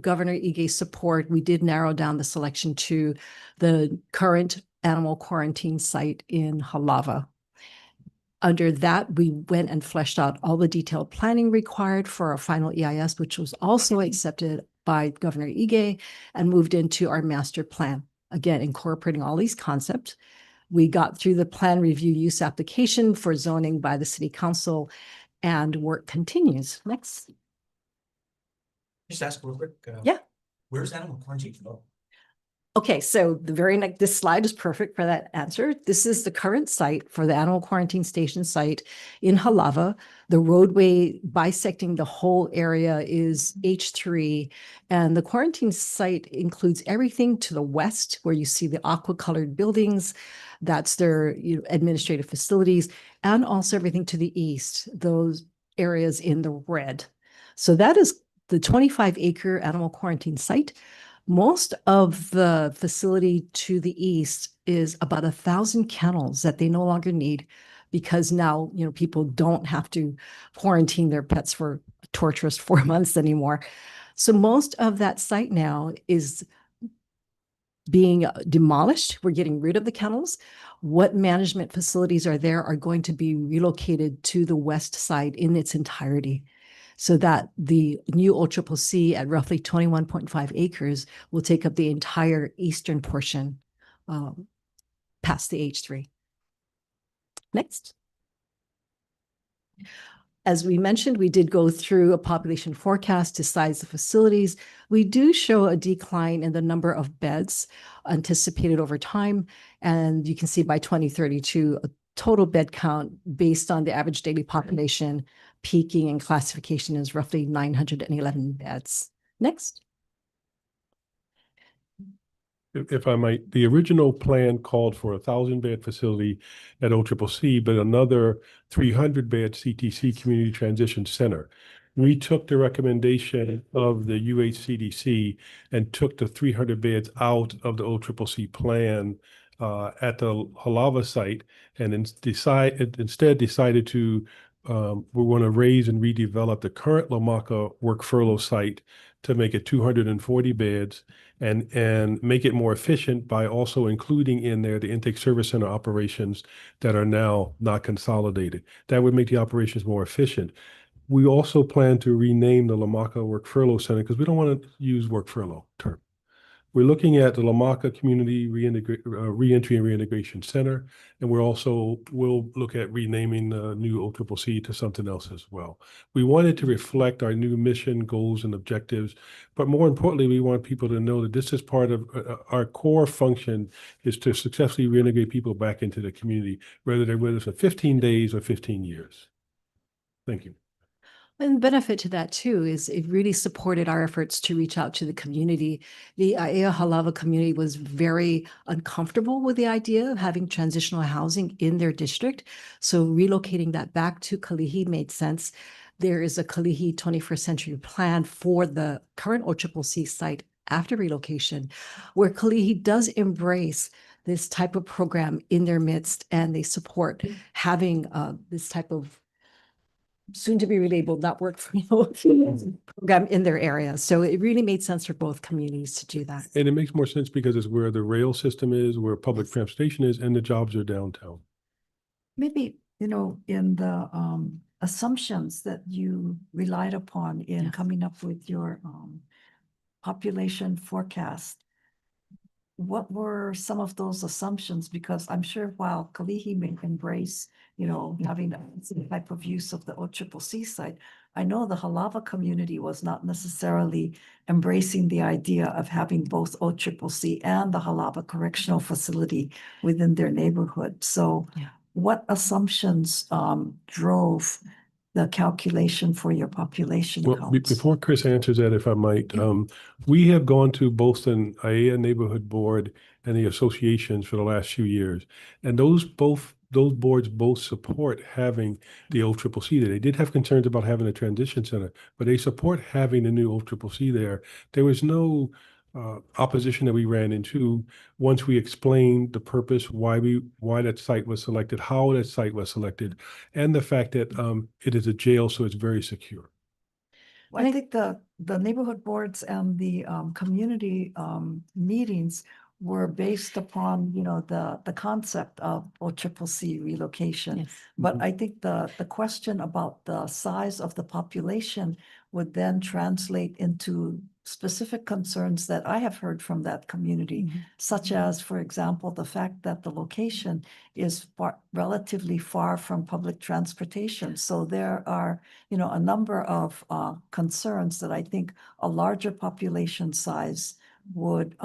Governor Ige's support, we did narrow down the selection to the current animal quarantine site in Halawa. Under that, we went and fleshed out all the detailed planning required for our final EIS, which was also accepted by Governor Ige, and moved into our master plan, again, incorporating all these concepts. We got through the plan review use application for zoning by the city council, and work continues. Next. Just ask real quick. Yeah. Where's animal quarantine go? Okay, so the very next, this slide is perfect for that answer. This is the current site for the animal quarantine station site in Halawa. The roadway bisecting the whole area is H3, and the quarantine site includes everything to the west, where you see the aqua-colored buildings. That's their administrative facilities, and also everything to the east, those areas in the red. So that is the 25-acre animal quarantine site. Most of the facility to the east is about 1,000 kennels that they no longer need, because now, people don't have to quarantine their pets for a torturous 4 months anymore. So most of that site now is being demolished. We're getting rid of the kennels. What management facilities are there are going to be relocated to the west side in its entirety, so that the new OCCC at roughly 21.5 acres will take up the entire eastern portion past the H3. Next. As we mentioned, we did go through a population forecast to size the facilities. We do show a decline in the number of beds anticipated over time. And you can see by 2032, a total bed count based on the average daily population peaking in classification is roughly 911 beds. Next. If I might, the original plan called for a 1,000-bed facility at OCCC, but another 300-bed CTC Community Transition Center. We took the recommendation of the UHCDC and took the 300 beds out of the OCCC plan at the Halawa site, and instead decided to we want to raise and redevelop the current Lamaka work furlough site to make it 240 beds and make it more efficient by also including in there the intake service center operations that are now not consolidated. That would make the operations more efficient. We also plan to rename the Lamaka Work Furlough Center because we don't want to use work furlough term. We're looking at the Lamaka Community Reentry and Reintegration Center, and we'll look at renaming the new OCCC to something else as well. We want it to reflect our new mission, goals, and objectives, but more importantly, we want people to know that this is part of our core function is to successfully reintegrate people back into the community, whether they're with us for 15 days or 15 years. Thank you. And the benefit to that too is it really supported our efforts to reach out to the community. The Aiea Halava community was very uncomfortable with the idea of having transitional housing in their district. So relocating that back to Kalihi made sense. There is a Kalihi 21st century plan for the current OCCC site after relocation, where Kalihi does embrace this type of program in their midst, and they support having this type of soon to be relabeled not work for program in their area. So it really made sense for both communities to do that. And it makes more sense because it's where the rail system is, where public transportation is, and the jobs are downtown. Maybe, in the assumptions that you relied upon in Yes. coming up with your population forecast, what were some of those assumptions? Because I'm sure while Kalihi may embrace, having some type of use of the OCCC site, I know the Halava community was not necessarily embracing the idea of having both OCCC and the Halava Correctional Facility within their neighborhood. So Yeah. what assumptions drove the calculation for your population Well, counts? before Chris answers that, if I might, we have gone to both an Aiea Neighborhood Board and the associations for the last few years. And those boards both support having the OCCC there. They did have concerns about having a transition center, but they support having the new OCCC there. There was no opposition that we ran into once we explained the purpose, why that site was selected, how that site was selected, and the fact that it is a jail, so it's very secure. Well, I think the neighborhood boards and the community meetings were based upon, the concept of OCCC relocation. Yes. But I think the question about the size of the population would then translate into specific concerns that I have heard from that community, such as, for example, the fact that the location is relatively far from public transportation. So there are, a number of concerns that I think a larger population size would,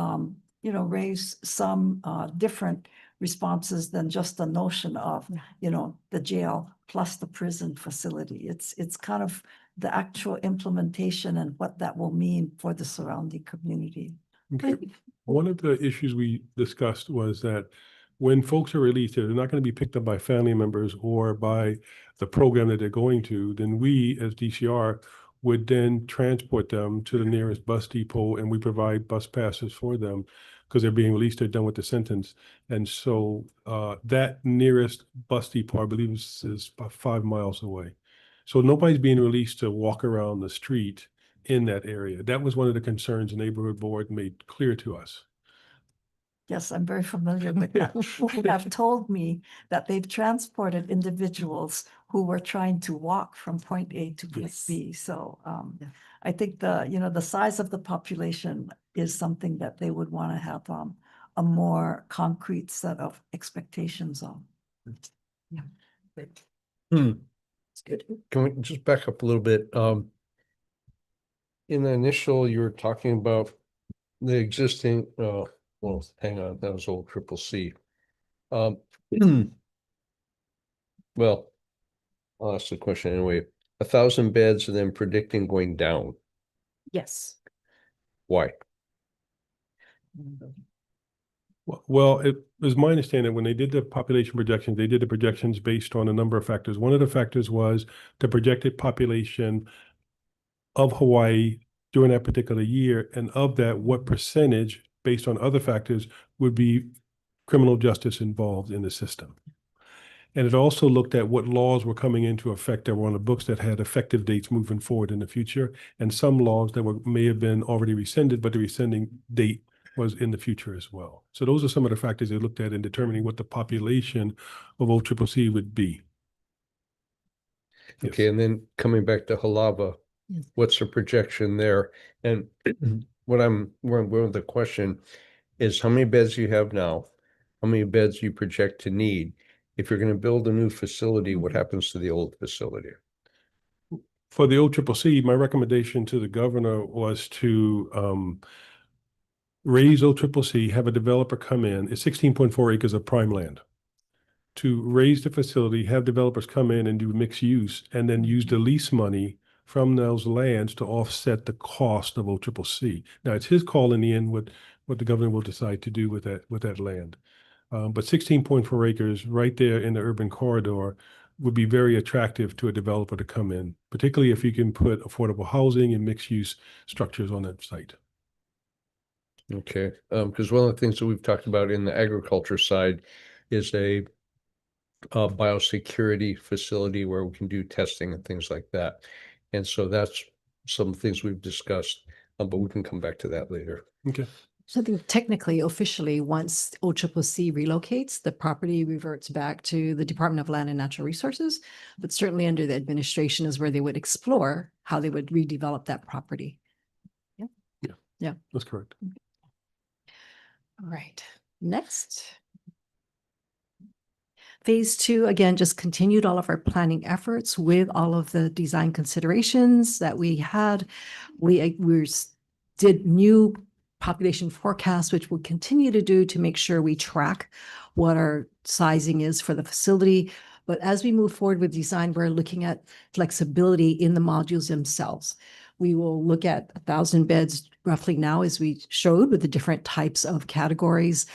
raise some different responses than just the notion of, the jail plus the prison facility. It's kind of the actual implementation and what that will mean for the surrounding community. Okay. One of the issues we discussed was that when folks are released, they're not going to be picked up by family members or by the program that they're going to, then we as DCR would then transport them to the nearest bus depot, and we provide bus passes for them because they're being released, they're done with the sentence. And so that nearest bus depot, I believe, is about 5 miles away. So nobody's being released to walk around the street in that area. That was one of the concerns the neighborhood board made clear to us. Yes, I'm very familiar with that. Who have told me that they've transported individuals who were trying to walk from point A to point Yes. B. So Yeah. I think the size of the population is something that they would want to have a more concrete set of expectations on. It's good. Can we just back up a little bit? In the initial, you were talking about the existing, well, hang on, that was old CCC. Well, I'll ask the question anyway. 1,000 beds and then predicting going down. Yes. Why? Well, it was my understanding when they did the population projections, they did the projections based on a number of factors. One of the factors was the projected population of Hawaii during that particular year, and of that, what percentage, based on other factors, would be criminal justice involved in the system. And it also looked at what laws were coming into effect that were on the books that had effective dates moving forward in the future, and some laws that may have been already rescinded, but the rescinding date was in the future as well. So those are some of the factors they looked at in determining what the population of OCCC would be. Okay, Yes. and then coming back to Halava, Yes. what's the projection there? And where I'm going with the question is how many beds you have now? How many beds you project to need? If you're going to build a new facility, what happens to the old facility? For the OCCC, my recommendation to the governor was to raise OCCC, have a developer come in. It's 16.4 acres of prime land. To raise the facility, have developers come in and do mixed use, and then use the lease money from those lands to offset the cost of OCCC. Now, it's his call in the end what the governor will decide to do with that land. But 16.4 acres right there in the urban corridor would be very attractive to a developer to come in, particularly if you can put affordable housing and mixed use structures on that site. Okay, because one of the things that we've talked about in the agriculture side is a biosecurity facility where we can do testing and things like that. And so that's some things we've discussed, but we can come back to that later. Okay. So I think technically, officially, once OCCC relocates, the property reverts back to the Department of Land and Natural Resources. But certainly under the administration is where they would explore how they would redevelop that property. That's correct. All right, next. Phase 2, again, just continued all of our planning efforts with all of the design considerations that we had. We did new population forecasts, which we'll continue to do to make sure we track what our sizing is for the facility. But as we move forward with design, we're looking at flexibility in the modules themselves. We will look at 1,000 beds roughly now, as we showed, with the different types of categories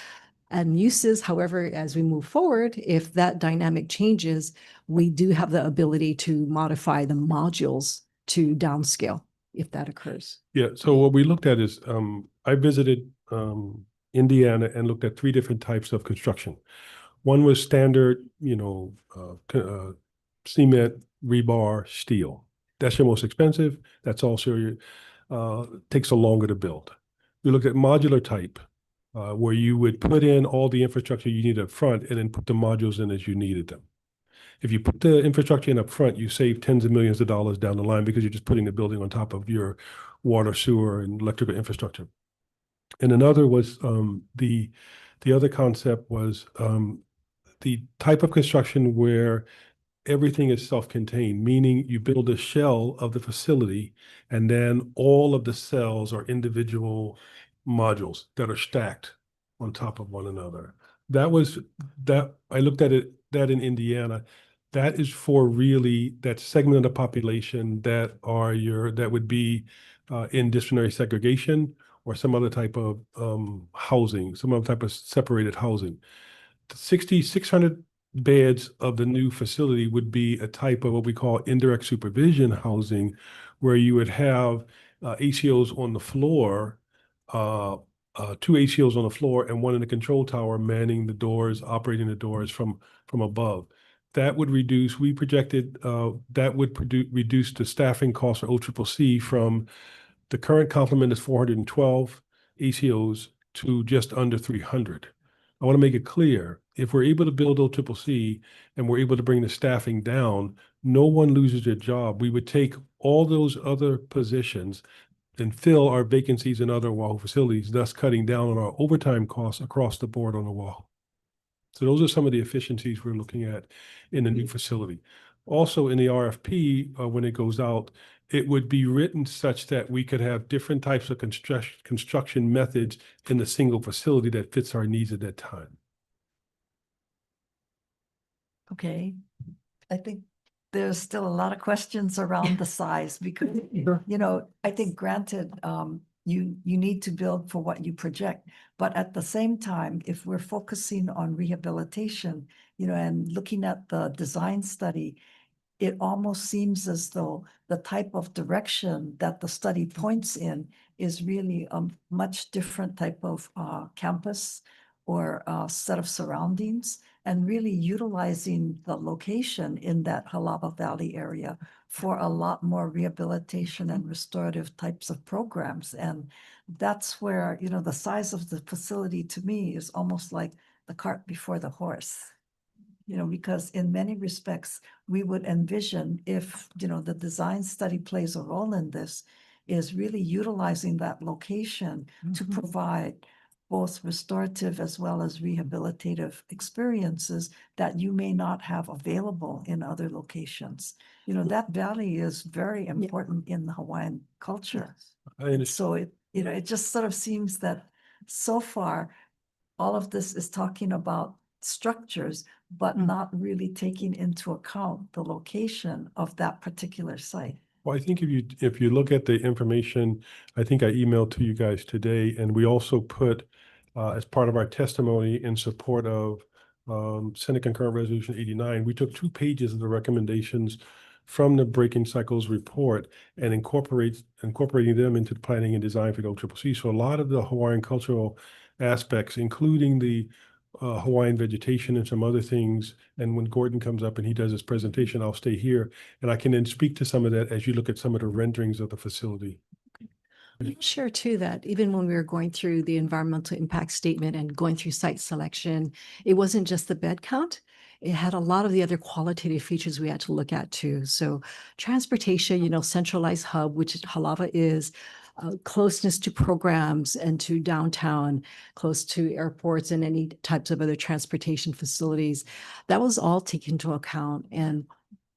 and uses. However, as we move forward, if that dynamic changes, we do have the ability to modify the modules to downscale if that occurs. Yeah, so what we looked at is I visited Indiana and looked at 3 different types of construction. One was standard, cement, rebar, steel. That's your most expensive. That's also takes a longer to build. We looked at modular type, where you would put in all the infrastructure you need up front and then put the modules in as you needed them. If you put the infrastructure in up front, you save tens of millions of dollars down the line because you're just putting the building on top of your water, sewer, and electrical infrastructure. And another was the other concept was the type of construction where everything is self-contained, meaning you build a shell of the facility and then all of the cells are individual modules that are stacked on top of one another. That I looked at that in Indiana. That is for really that segment of the population that would be in disciplinary segregation or some other type of housing, some other type of separated housing. The 600 beds of the new facility would be a type of what we call indirect supervision housing, where you would have ACOs on the floor, 2 ACOs on the floor and 1 in the control tower manning the doors, operating the doors from above. That would reduce, we projected reduce the staffing cost for OCCC from the current complement is 412 ACOs to just under 300. I want to make it clear, if we're able to build OCCC and we're able to bring the staffing down, no one loses their job. We would take all those other positions and fill our vacancies in other WAHU facilities, thus cutting down on our overtime costs across the board on the WAHU. So those are some of the efficiencies we're looking at in the new facility. Also in the RFP, when it goes out, it would be written such that we could have different types of construction methods in the single facility that fits our needs at that time. Okay, I think there's still a lot of questions around the size because, I think granted, you need to build for what you project. But at the same time, if we're focusing on rehabilitation, and looking at the design study, it almost seems as though the type of direction that the study points in is really a much different type of campus or set of surroundings, and really utilizing the location in that Halava Valley area for a lot more rehabilitation and restorative types of programs. And that's where, you know, the size of the facility to me is almost like the cart before the horse. You know, because in many respects, we would envision if, you know, the design study plays a role in this, is really utilizing that location to provide both restorative as well as rehabilitative experiences that you may not have available in other locations. You know, that valley is very important in the Hawaiian culture. I And understand. so it, you know, it just sort of seems that so far, all of this is talking about structures, but not really taking into account the location of that particular site. Well, I think if you look at the information, I think I emailed to you guys today, and we also put as part of our testimony in support of Senate Concurrent Resolution 89, we took 2 pages of the recommendations from the Breaking Cycles report and incorporating them into the planning and design for the OCCC. So a lot of the Hawaiian cultural aspects, including the Hawaiian vegetation and some other things. And when Gordon comes up and he does his presentation, I'll stay here and I can then speak to some of that as you look at some of the renderings of the facility. I'm sure too that even when we were going through the environmental impact statement and going through site selection, it wasn't just the bed count. It had a lot of the other qualitative features we had to look at too. So transportation, you know, centralized hub, which Halava is, closeness to programs and to downtown, close to airports and any types of other transportation facilities. That was all taken into account. And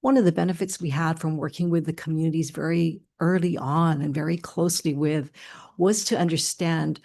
one of the benefits we had from working with the communities very early on and very closely with was to understand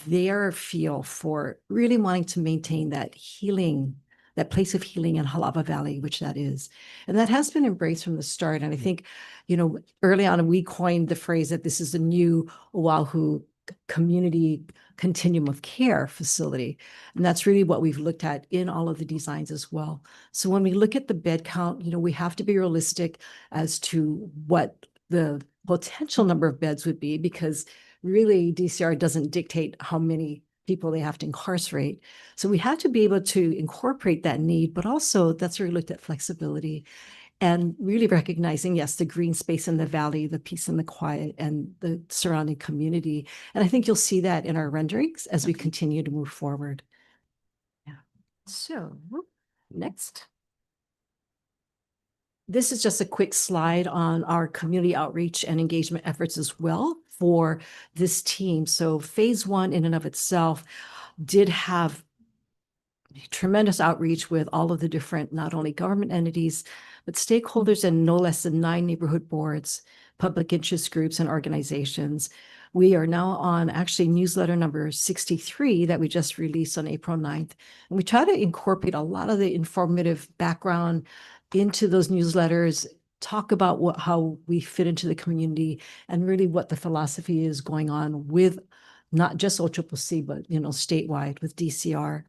their feel for really wanting to maintain that healing, that place of healing in Halava Valley, which that is. And that has been embraced from the start. And I think, you know, early on, we coined the phrase that this is a new Oahu community continuum of care facility. And that's really what we've looked at in all of the designs as well. So when we look at the bed count, you know, we have to be realistic as to what the potential number of beds would be, because really DCR doesn't dictate how many people they have to incarcerate. So we have to be able to incorporate that need, but also that's where we looked at flexibility and really recognizing, yes, the green space in the valley, the peace and the quiet and the surrounding community. And I think you'll see that in our renderings as we continue to move forward. Yeah. So next. This is just a quick slide on our community outreach and engagement efforts as well for this team. So phase 1 in and of itself did have tremendous outreach with all of the different, not only government entities, but stakeholders and no less than 9 neighborhood boards, public interest groups and organizations. We are now on actually newsletter number 63 that we just released on April 9th. And we try to incorporate a lot of the informative background into those newsletters, talk about how we fit into the community and really what the philosophy is going on with not just OCCC, but, you know, statewide with DCR.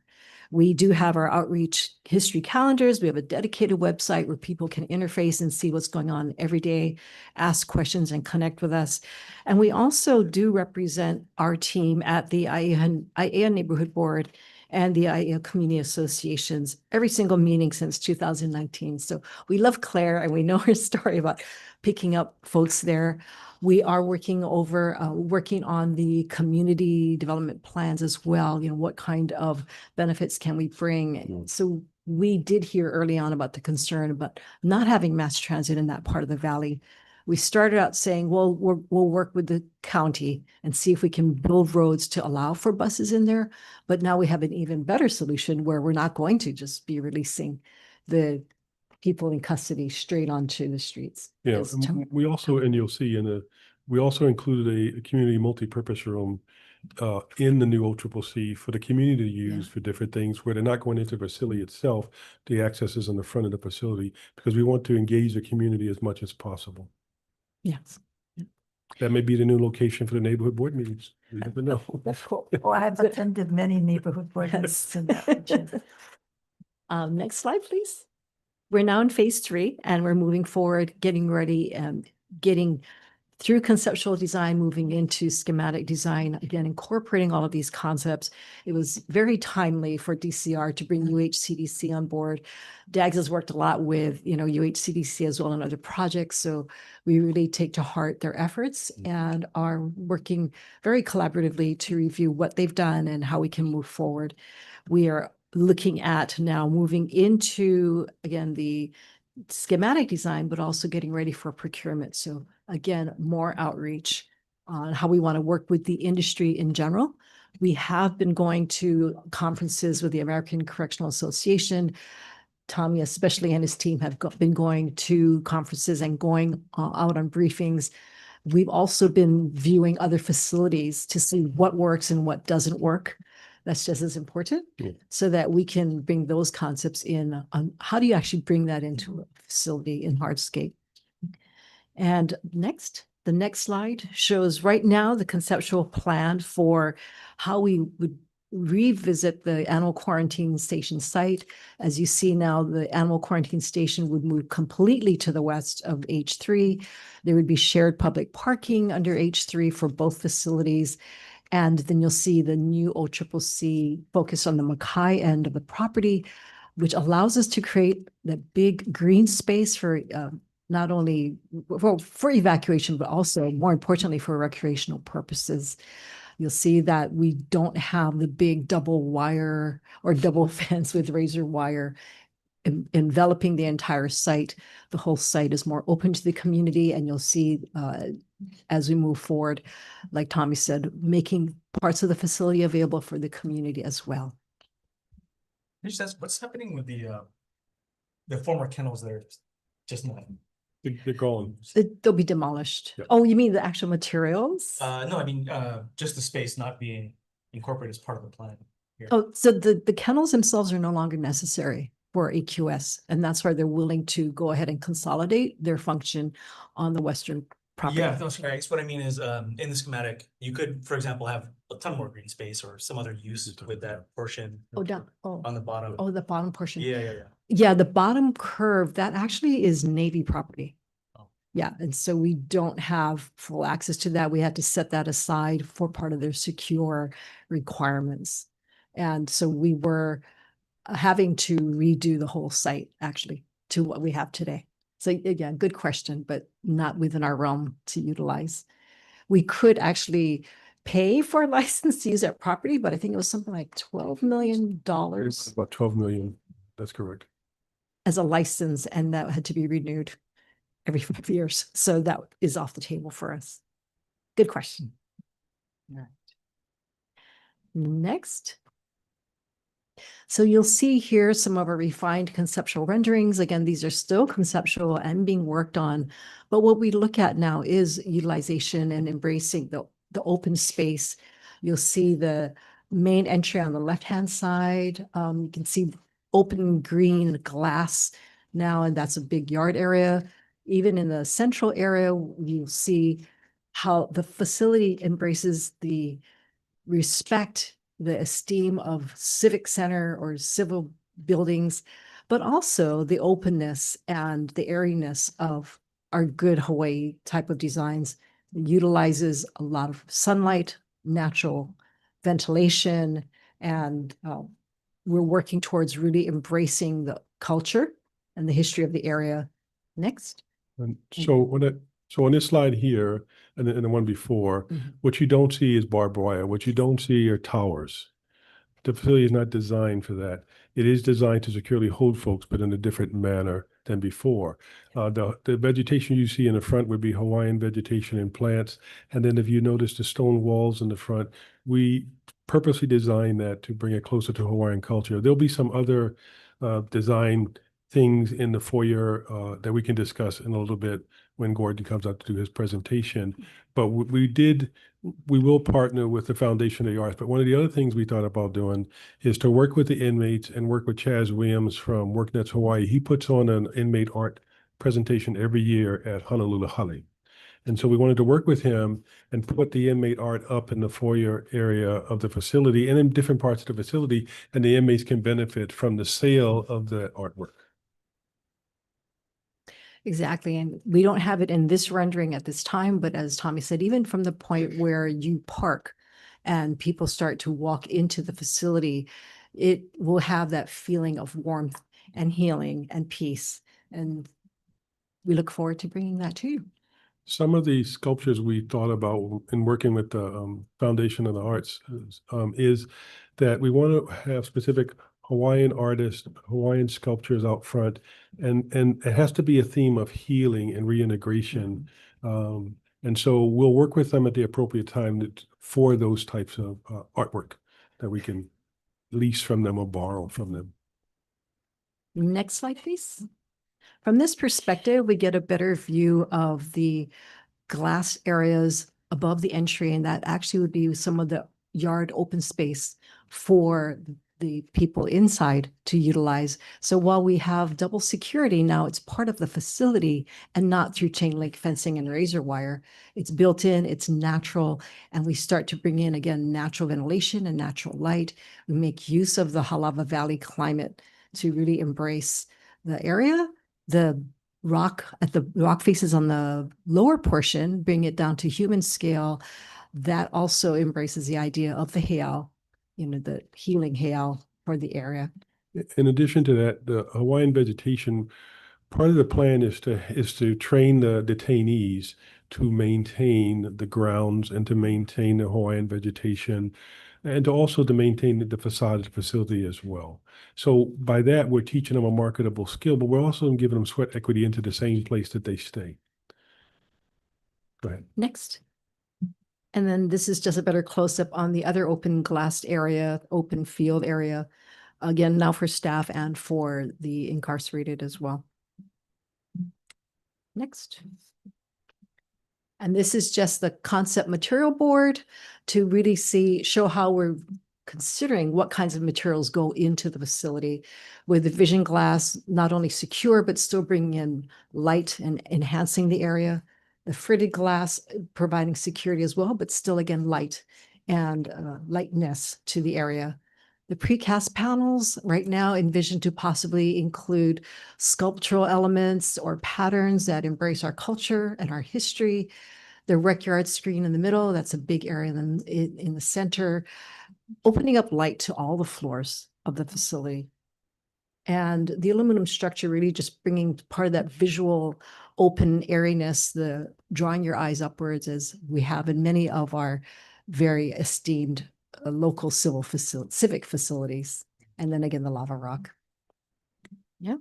We do have our outreach history calendars. We have a dedicated website where people can interface and see what's going on every day, ask questions and connect with us. And we also do represent our team at the IAEA Neighborhood Board and the IAEA Community Associations every single meeting since 2019. So we love Claire and we know her story about picking up folks there. We are working on the community development plans as well. You know, what kind of benefits can we bring? So we did hear early on about the concern about not having mass transit in that part of the valley. We started out saying, well, we'll work with the county and see if we can build roads to allow for buses in there. But now we have an even better solution where we're not going to just be releasing the people in custody straight onto the streets. Yeah, we also, and you'll see we also included a community multi-purpose room in the new OCCC for the community to use for different things where they're not going into the facility itself. The access is on the front of the facility because we want to engage the community as much as possible. Yes. That may be the new location for the neighborhood board meetings. You never know. That's cool. Oh, I've attended many neighborhood board meetings in that region. Next slide, please. We're now in phase 3 and we're moving forward, getting ready and getting through conceptual design, moving into schematic design, again, incorporating all of these concepts. It was very timely for DCR to bring UHCDC on board. DAGS has worked a lot with, UHCDC as well in other projects. So we really take to heart their efforts and are working very collaboratively to review what they've done and how we can move forward. We are looking at now moving into, again, the schematic design, but also getting ready for procurement. So again, more outreach on how we want to work with the industry in general. We have been going to conferences with the American Correctional Association. Tommy, especially, and his team have been going to conferences and going out on briefings. We've also been viewing other facilities to see what works and what doesn't work. That's just as important, so that we can bring those concepts in on how do you actually bring that into a facility in hardscape. And the next slide shows right now the conceptual plan for how we would revisit the animal quarantine station site. As you see now, the animal quarantine station would move completely to the west of H3. There would be shared public parking under H3 for both facilities. And then you'll see the new OCCC focus on the Mackay end of the property, which allows us to create that big green space for not only for evacuation, but also more importantly for recreational purposes. You'll see that we don't have the big double wire or double fence with razor wire enveloping the entire site. The whole site is more open to the community, and you'll see as we move forward, like Tommy said, making parts of the facility available for the community as well. I just ask, what's happening with the former kennels that are just not? They're gone. They'll be demolished. Yeah. Oh, you mean the actual materials? No, I mean, just the space not being incorporated as part of the plan here. Oh, so the kennels themselves are no longer necessary for AQS, and that's why they're willing to go ahead and consolidate their function on the western property. Yeah, no, sorry, I guess what I mean is, in the schematic, you could, for example, have a ton more green space or some other use with that portion Oh, down. Oh, on the bottom. oh, the bottom portion. Yeah. Yeah, the bottom curve, that actually is Navy property. Oh. Yeah, and so we don't have full access to that. We had to set that aside for part of their secure requirements. And so we were having to redo the whole site actually to what we have today. So again, good question, but not within our realm to utilize. We could actually pay for a license to use that property, but I think it was something like $12 million About 12 million. That's correct. as a license, and that had to be renewed every 5 years. So that is off the table for us. Good question. All right. Next. So you'll see here some of our refined conceptual renderings. Again, these are still conceptual and being worked on, but what we look at now is utilization and embracing the open space. You'll see the main entry on the left-hand side. You can see open green glass now, and that's a big yard area. Even in the central area, you'll see how the facility embraces the respect, the esteem of civic center or civil buildings, but also the openness and the airiness of our good Hawaii type of designs. It utilizes a lot of sunlight, natural ventilation, and we're working towards really embracing the culture and the history of the area. Next. And so on this slide here and the one before, what you don't see is barbed wire. What you don't see are towers. The facility is not designed for that. It is designed to securely hold folks, but in a different manner than before. The vegetation you see in the front would be Hawaiian vegetation and plants. And then if you notice the stone walls in the front, we purposely designed that to bring it closer to Hawaiian culture. There'll be some other design things in the foyer that we can discuss in a little bit when Gordon comes out to do his presentation. But we will partner with the Foundation of the Arts. But one of the other things we thought about doing is to work with the inmates and work with Chaz Williams from WorkNets Hawaii. He puts on an inmate art presentation every year at Honolulu Hale. And so we wanted to work with him and put the inmate art up in the foyer area of the facility and in different parts of the facility, and the inmates can benefit from the sale of the artwork. Exactly. And we don't have it in this rendering at this time, but as Tommy said, even from the point where you park and people start to walk into the facility, it will have that feeling of warmth and healing and peace. And we look forward to bringing that to you. Some of the sculptures we thought about in working with the Foundation of the Arts is that we want to have specific Hawaiian artists, Hawaiian sculptures out front, and it has to be a theme of healing and reintegration. And so we'll work with them at the appropriate time for those types of artwork that we can lease from them or borrow from them. Next slide, please. From this perspective, we get a better view of the glass areas above the entry, and that actually would be some of the yard open space for the people inside to utilize. So while we have double security, now it's part of the facility and not through chain link fencing and razor wire. It's built in, it's natural, and we start to bring in, again, natural ventilation and natural light. We make use of the Halava Valley climate to really embrace the area. The rock faces on the lower portion, bring it down to human scale. That also embraces the idea of the heiau, the healing heiau for the area. In addition to that, the Hawaiian vegetation, part of the plan is to train the detainees to maintain the grounds and to maintain the Hawaiian vegetation, and to also to maintain the facade of the facility as well. So by that, we're teaching them a marketable skill, but we're also giving them sweat equity into the same place that they stay. Go ahead. Next. And then this is just a better close-up on the other open glassed area, open field area. Again, now for staff and for the incarcerated as well. Next. And this is just the concept material board to really show how we're considering what kinds of materials go into the facility, with the vision glass not only secure, but still bringing in light and enhancing the area. The fritted glass providing security as well, but still, again, light and lightness to the area. The precast panels right now envisioned to possibly include sculptural elements or patterns that embrace our culture and our history. The rec yard screen in the middle, that's a big area in the center, opening up light to all the floors of the facility. And the aluminum structure really just bringing part of that visual open airiness, the drawing your eyes upwards, as we have in many of our very esteemed local civic facilities. And then again, the lava rock. Yeah.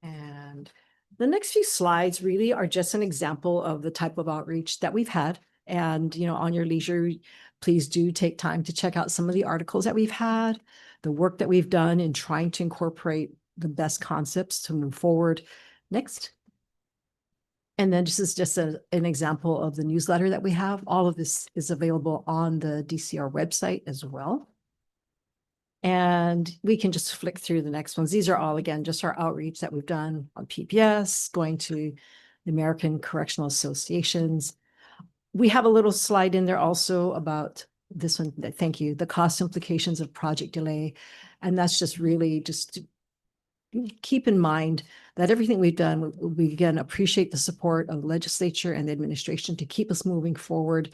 And the next few slides really are just an example of the type of outreach that we've had. And, on your leisure, please do take time to check out some of the articles that we've had, the work that we've done in trying to incorporate the best concepts to move forward. Next. And then this is just an example of the newsletter that we have. All of this is available on the DCR website as well. And we can just flick through the next ones. These are all, again, just our outreach that we've done on PPS, going to the American Correctional Associations. We have a little slide in there also about this one. Thank you. The cost implications of project delay. And that's just really just to keep in mind that everything we've done, we again appreciate the support of the legislature and the administration to keep us moving forward.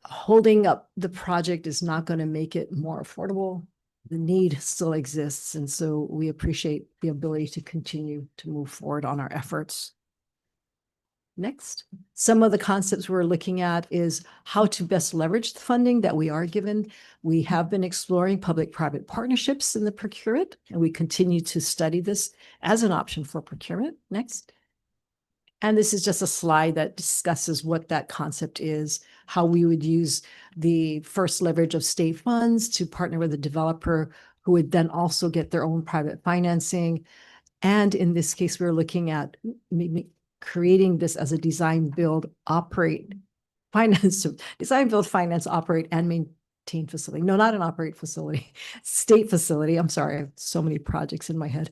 Holding up the project is not going to make it more affordable. The need still exists. And so we appreciate the ability to continue to move forward on our efforts. Next, some of the concepts we're looking at is how to best leverage the funding that we are given. We have been exploring public-private partnerships in the procurement, and we continue to study this as an option for procurement. Next. And this is just a slide that discusses what that concept is, how we would use the first leverage of state funds to partner with a developer who would then also get their own private financing. And in this case, we're looking at creating this as a design, build, operate, finance, design, build, finance, operate, and maintain facility. No, not an operate facility, state facility. I'm sorry, I have so many projects in my head.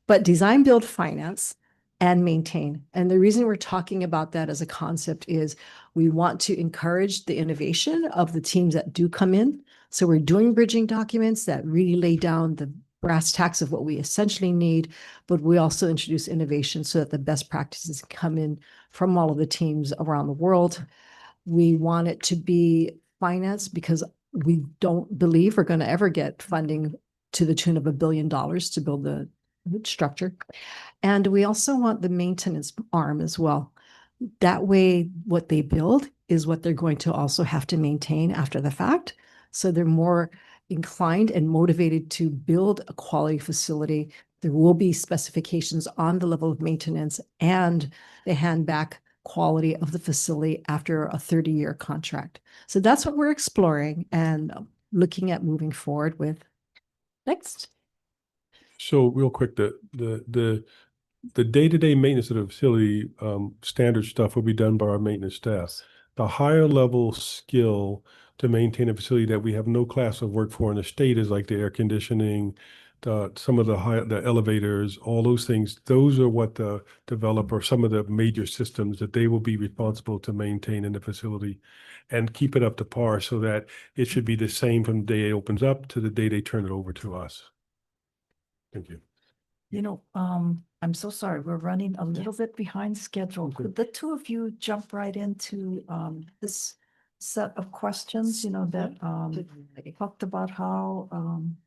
But design, build, finance, and maintain. And the reason we're talking about that as a concept is we want to encourage the innovation of the teams that do come in. So we're doing bridging documents that really lay down the brass tacks of what we essentially need, but we also introduce innovation so that the best practices come in from all of the teams around the world. We want it to be financed because we don't believe we're going to ever get funding to the tune of $1 billion to build the structure. And we also want the maintenance arm as well. That way, what they build is what they're going to also have to maintain after the fact. So they're more inclined and motivated to build a quality facility. There will be specifications on the level of maintenance, and they hand back quality of the facility after a 30-year contract. So that's what we're exploring and looking at moving forward with. Next. So real quick, the day-to-day maintenance of the facility, standard stuff will be done by our maintenance staff. The higher level skill to maintain a facility that we have no class of work for in the state is like the air conditioning, some of the elevators, all those things. Those are what the developer, some of the major systems that they will be responsible to maintain in the facility and keep it up to par so that it should be the same from the day it opens up to the day they turn it over to us. Thank you. You know, I'm so sorry, we're running a little bit behind schedule. Could the two of you jump right into this set of questions, you know, that talked about how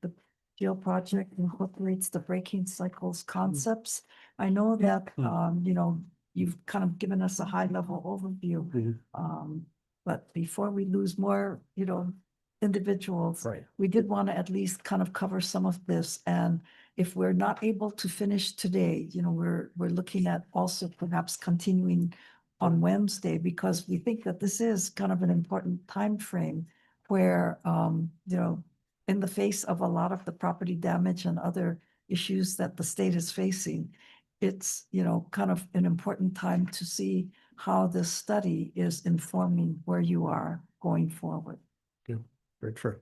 the GEO project incorporates the breaking cycles concepts? I know that, you know, you've kind of given us a high level overview. But before we lose more, you know, individuals, Right. we did want to at least kind of cover some of this. And if we're not able to finish today, you know, we're looking at also perhaps continuing on Wednesday, because we think that this is kind of an important time frame where, you know, in the face of a lot of the property damage and other issues that the state is facing, it's, you know, kind of an important time to see how this study is informing where you are going forward. Very true.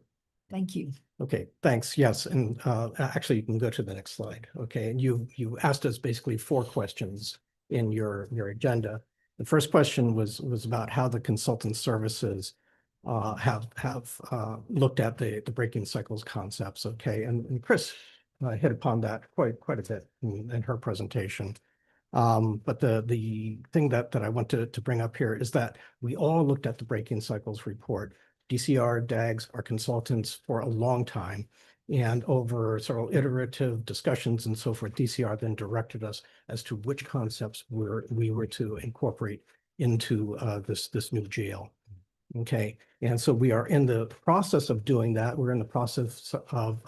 Thank you. Okay, thanks. Yes, and actually, you can go to the next slide. Okay, and you asked us basically 4 questions in your agenda. The first question was about how the consultant services have looked at the breaking cycles concepts. Okay, and Chris hit upon that quite a bit in her presentation. But the thing that I want to bring up here is that we all looked at the breaking cycles report. DCR, DAGs are consultants for a long time, and over several iterative discussions and so forth, DCR then directed us as to which concepts we were to incorporate into this new jail. Okay, and so we are in the process of doing that. We're in the process of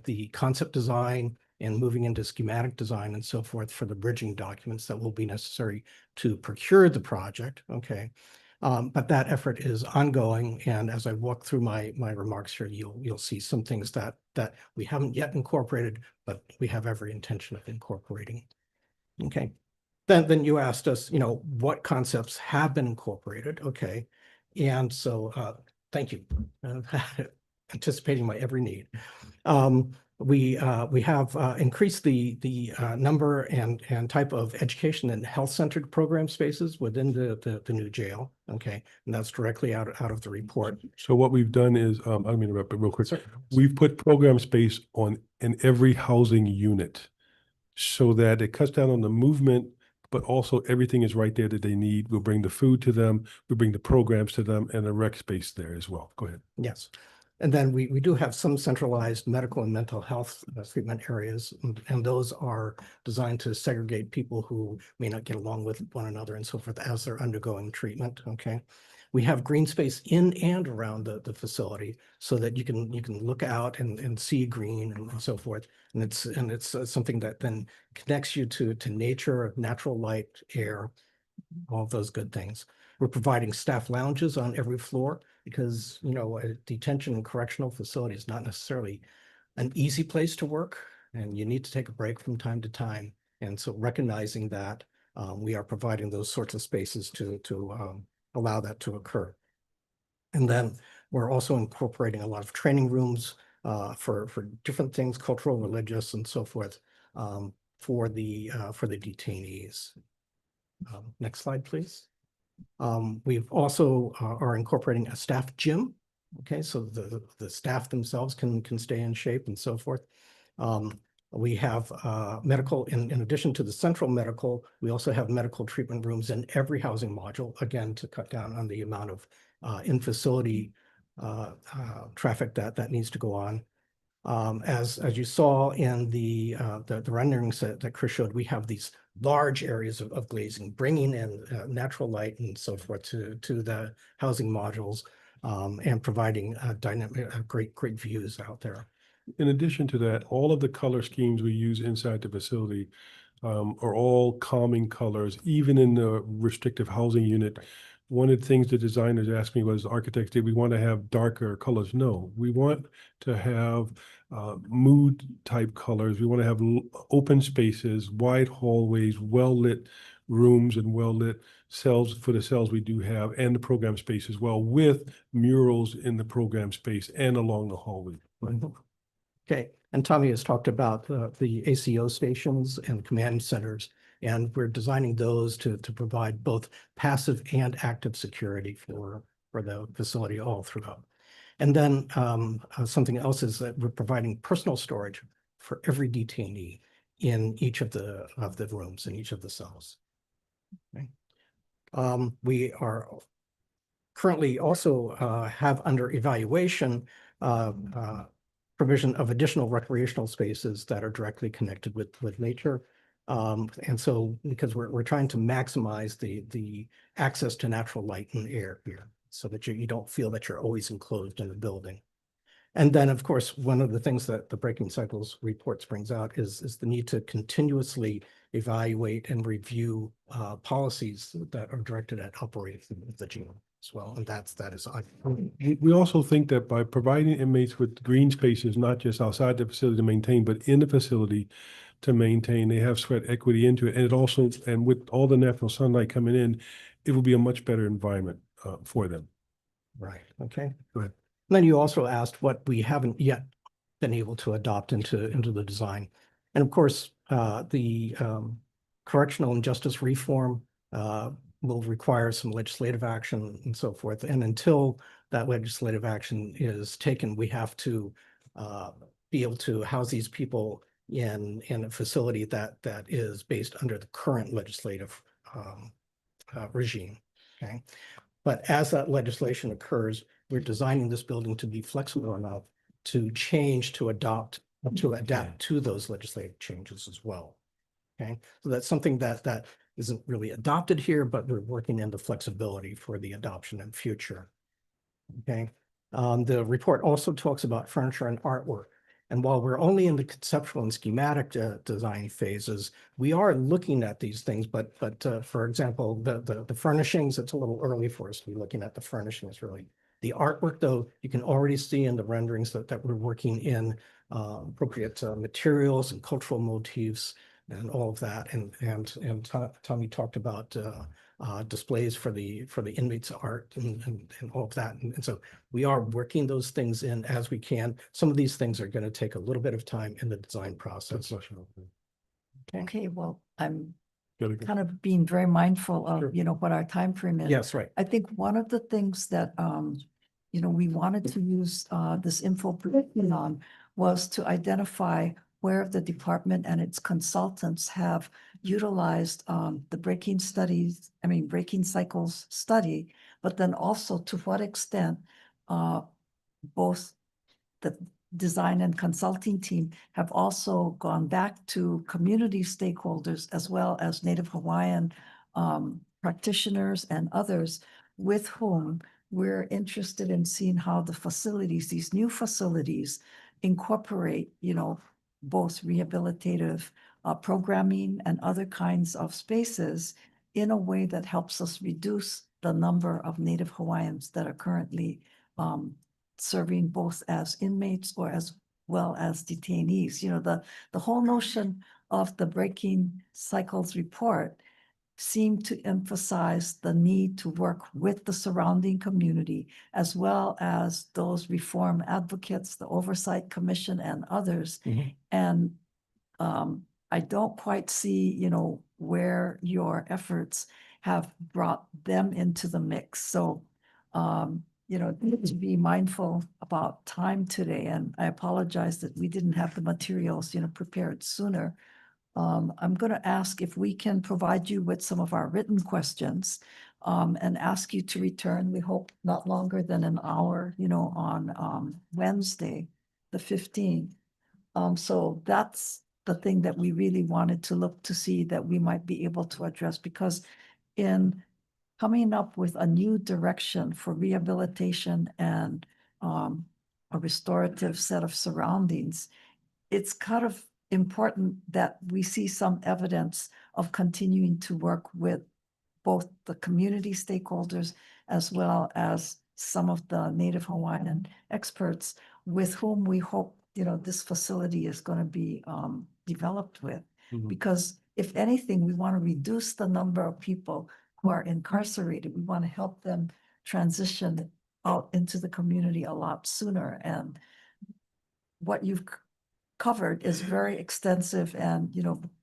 the concept design and moving into schematic design and so forth for the bridging documents that will be necessary to procure the project. Okay. But that effort is ongoing, and as I walk through my remarks here, you'll see some things that we haven't yet incorporated, but we have every intention of incorporating. Okay, then you asked us, you know, what concepts have been incorporated. Okay, and so thank you, anticipating my every need. We have increased the number and type of education and health-centered program spaces within the new jail. Okay, and that's directly out of the report. So what we've done is, I don't mean to interrupt, but real quick, Sir? we've put program space in every housing unit so that it cuts down on the movement, but also everything is right there that they need. We'll bring the food to them, we bring the programs to them, and the rec space there as well. Go ahead. Yes. And then we do have some centralized medical and mental health treatment areas, and those are designed to segregate people who may not get along with one another and so forth as they're undergoing treatment. Okay. We have green space in and around the facility so that you can look out and see green and so forth. And it's something that then connects you to nature, natural light, air, all of those good things. We're providing staff lounges on every floor because, you know, a detention and correctional facility is not necessarily an easy place to work, and you need to take a break from time to time. And so recognizing that, we are providing those sorts of spaces to allow that to occur. And then we're also incorporating a lot of training rooms for different things, cultural, religious, and so forth, for the detainees. Next slide, please. We've also are incorporating a staff gym. Okay, so the staff themselves can stay in shape and so forth. We have medical, in addition to the central medical, we also have medical treatment rooms in every housing module, again, to cut down on the amount of in-facility traffic that needs to go on. As you saw in the renderings that Chris showed, we have these large areas of glazing, bringing in natural light and so forth to the housing modules, and providing dynamic, great views out there. In addition to that, all of the color schemes we use inside the facility are all calming colors, even in the restrictive housing unit. One of the things the designers asked me was, architects, did we want to have darker colors? No, we want to have mood type colors. We want to have open spaces, wide hallways, well-lit rooms and well-lit cells for the cells we do have, and the program space as well, with murals in the program space and along the hallway. Okay, and Tommy has talked about the ACO stations and command centers, and we're designing those to provide both passive and active security for the facility all throughout. And then something else is that we're providing personal storage for every detainee in each of the rooms, in each of the cells. Okay. We are currently also have under evaluation provision of additional recreational spaces that are directly connected with nature. And so, because we're trying to maximize the access to natural light and air here, so that you don't feel that you're always enclosed in the building. And then, of course, one of the things that the Breaking Cycles reports brings out is the need to continuously evaluate and review policies that are directed at operating the GM as well. And that is. We also think that by providing inmates with green spaces, not just outside the facility to maintain, but in the facility to maintain, they have sweat equity into it. And it also, and with all the natural sunlight coming in, it will be a much better environment for them. Right, okay. Go ahead. And then you also asked what we haven't yet been able to adopt into the design. And of course, the correctional and justice reform will require some legislative action and so forth. And until that legislative action is taken, we have to be able to house these people in a facility that is based under the current legislative regime, okay? But as that legislation occurs, we're designing this building to be flexible enough to change, to adapt to those legislative changes as well. Okay, so that's something that isn't really adopted here, but we're working in the flexibility for the adoption in future. Okay, the report also talks about furniture and artwork. And while we're only in the conceptual and schematic design phases, we are looking at these things. But for example, the furnishings, it's a little early for us to be looking at the furnishings really. The artwork, though, you can already see in the renderings that we're working in appropriate materials and cultural motifs and all of that. And Tommy talked about displays for the inmates' art and all of that. And so we are working those things in as we can. Some of these things are going to take a little bit of time in the design process. Okay, well, I'm Gotta go. kind of being very mindful of, Sure. what our time frame is. Yes, right. I think one of the things that, we wanted to use this info prediction on was to identify where the department and its consultants have utilized the breaking cycles study, but then also to what extent both the design and consulting team have also gone back to community stakeholders as well as Native Hawaiian practitioners and others with whom we're interested in seeing how the facilities, these new facilities, incorporate, both rehabilitative programming and other kinds of spaces in a way that helps us reduce the number of Native Hawaiians that are currently serving both as inmates or as well as detainees. The whole notion of the Breaking Cycles report seemed to emphasize the need to work with the surrounding community as well as those reform advocates, the Oversight Commission and others. Mhm. And I don't quite see, where your efforts have brought them into the mix. So to be mindful about time today, and I apologize that we didn't have the materials, prepared sooner. I'm going to ask if we can provide you with some of our written questions, and ask you to return, we hope not longer than an hour, on, Wednesday, the 15th. So that's the thing that we really wanted to look to see that we might be able to address, because in coming up with a new direction for rehabilitation and a restorative set of surroundings, it's kind of important that we see some evidence of continuing to work with both the community stakeholders as well as some of the Native Hawaiian experts with whom we hope, this facility is going to be developed with. Mhm. Because if anything, we want to reduce the number of people who are incarcerated. We want to help them transition out into the community a lot sooner. And what you've covered is very extensive and,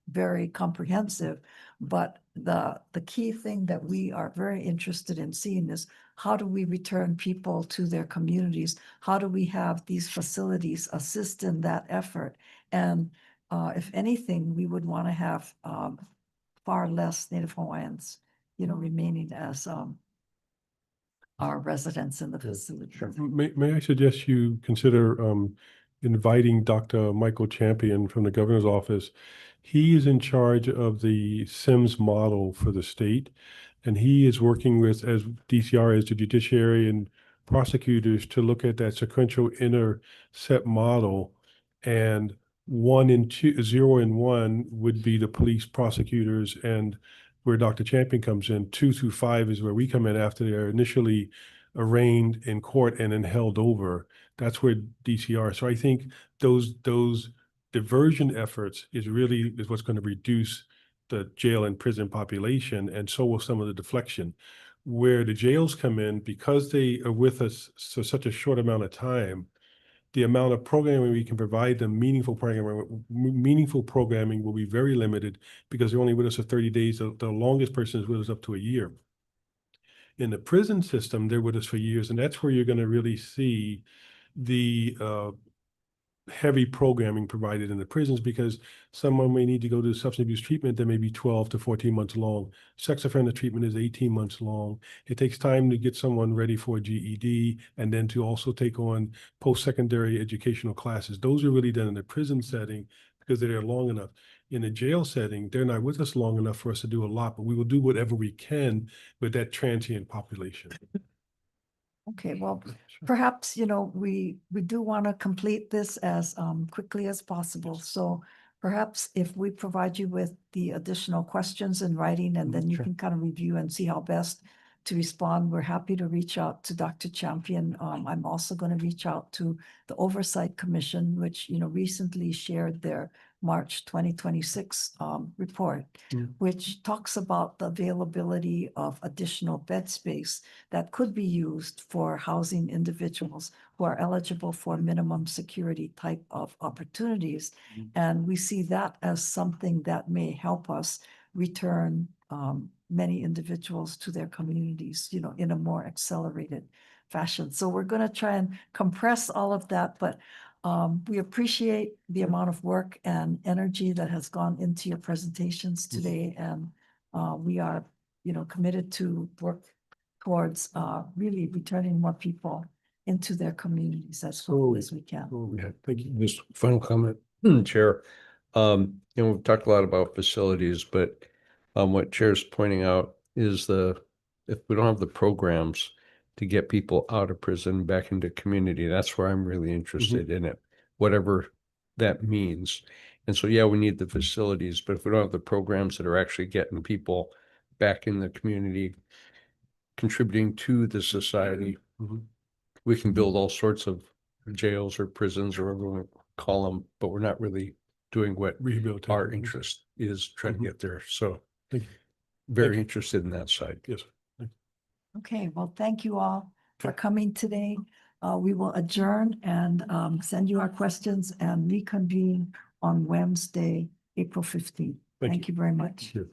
very comprehensive. But the key thing that we are very interested in seeing is, how do we return people to their communities? How do we have these facilities assist in that effort? And if anything, we would want to have far less Native Hawaiians, remaining as our residents in the facility. May I suggest you consider inviting Dr. Michael Champion from the governor's office. He is in charge of the SIMS model for the state, and he is working with, as DCR, as the judiciary and prosecutors, to look at that sequential intercept model. And 1 and 2, 0 and 1 would be the police, prosecutors, and where Dr. Champion comes in. 2 through 5 is where we come in after they're initially arraigned in court and then held over. That's where DCR. So I think those diversion efforts is what's going to reduce the jail and prison population, and so will some of the deflection. Where the jails come in, because they are with us for such a short amount of time, the amount of programming we can provide them, meaningful programming will be very limited, because they're only with us for 30 days. The longest person is with us up to a year. In the prison system, they're with us for years, and that's where you're going to really see the heavy programming provided in the prisons, because someone may need to go to substance abuse treatment that may be 12 to 14 months long. Sex offender treatment is 18 months long. It takes time to get someone ready for a GED, and then to also take on post-secondary educational classes. Those are really done in the prison setting because they're there long enough. In a jail setting, they're not with us long enough for us to do a lot, but we will do whatever we can with that transient population. Okay, well, perhaps, we do want to complete this as quickly as possible. So perhaps if we provide you with the additional questions in writing, and then you Sure. can kind of review and see how best to respond, we're happy to reach out to Dr. Champion. I'm also going to reach out to the Oversight Commission, which, recently shared their March 2026 report, which talks about the availability of additional bed space that could be used for housing individuals who are eligible for minimum security type of opportunities. And we see that as something that may help us return many individuals to their communities, in a more accelerated fashion. So we're going to try and compress all of that, but we appreciate the amount of work and energy that has gone into your presentations today. And we are, committed to work towards really returning more people into their communities as quickly as we can. Yeah, thank you. Just final comment, Chair. We've talked a lot about facilities, but what Chair's pointing out is if we don't have the programs to get people out of prison back into community, that's where I'm really interested in it, whatever that means. And so, yeah, we need the facilities, but if we don't have the programs that are actually getting people back in the community, contributing to the society, we can build all sorts of jails or prisons or whatever we want to call them, but we're not really doing what Rehabilitation. our interest is trying to get there. So Thank you. very interested in that side. Yes. Okay, well, thank you all for coming today. We will adjourn and send you our questions and reconvene on Wednesday, April 15th. Thank you very much. Thank you.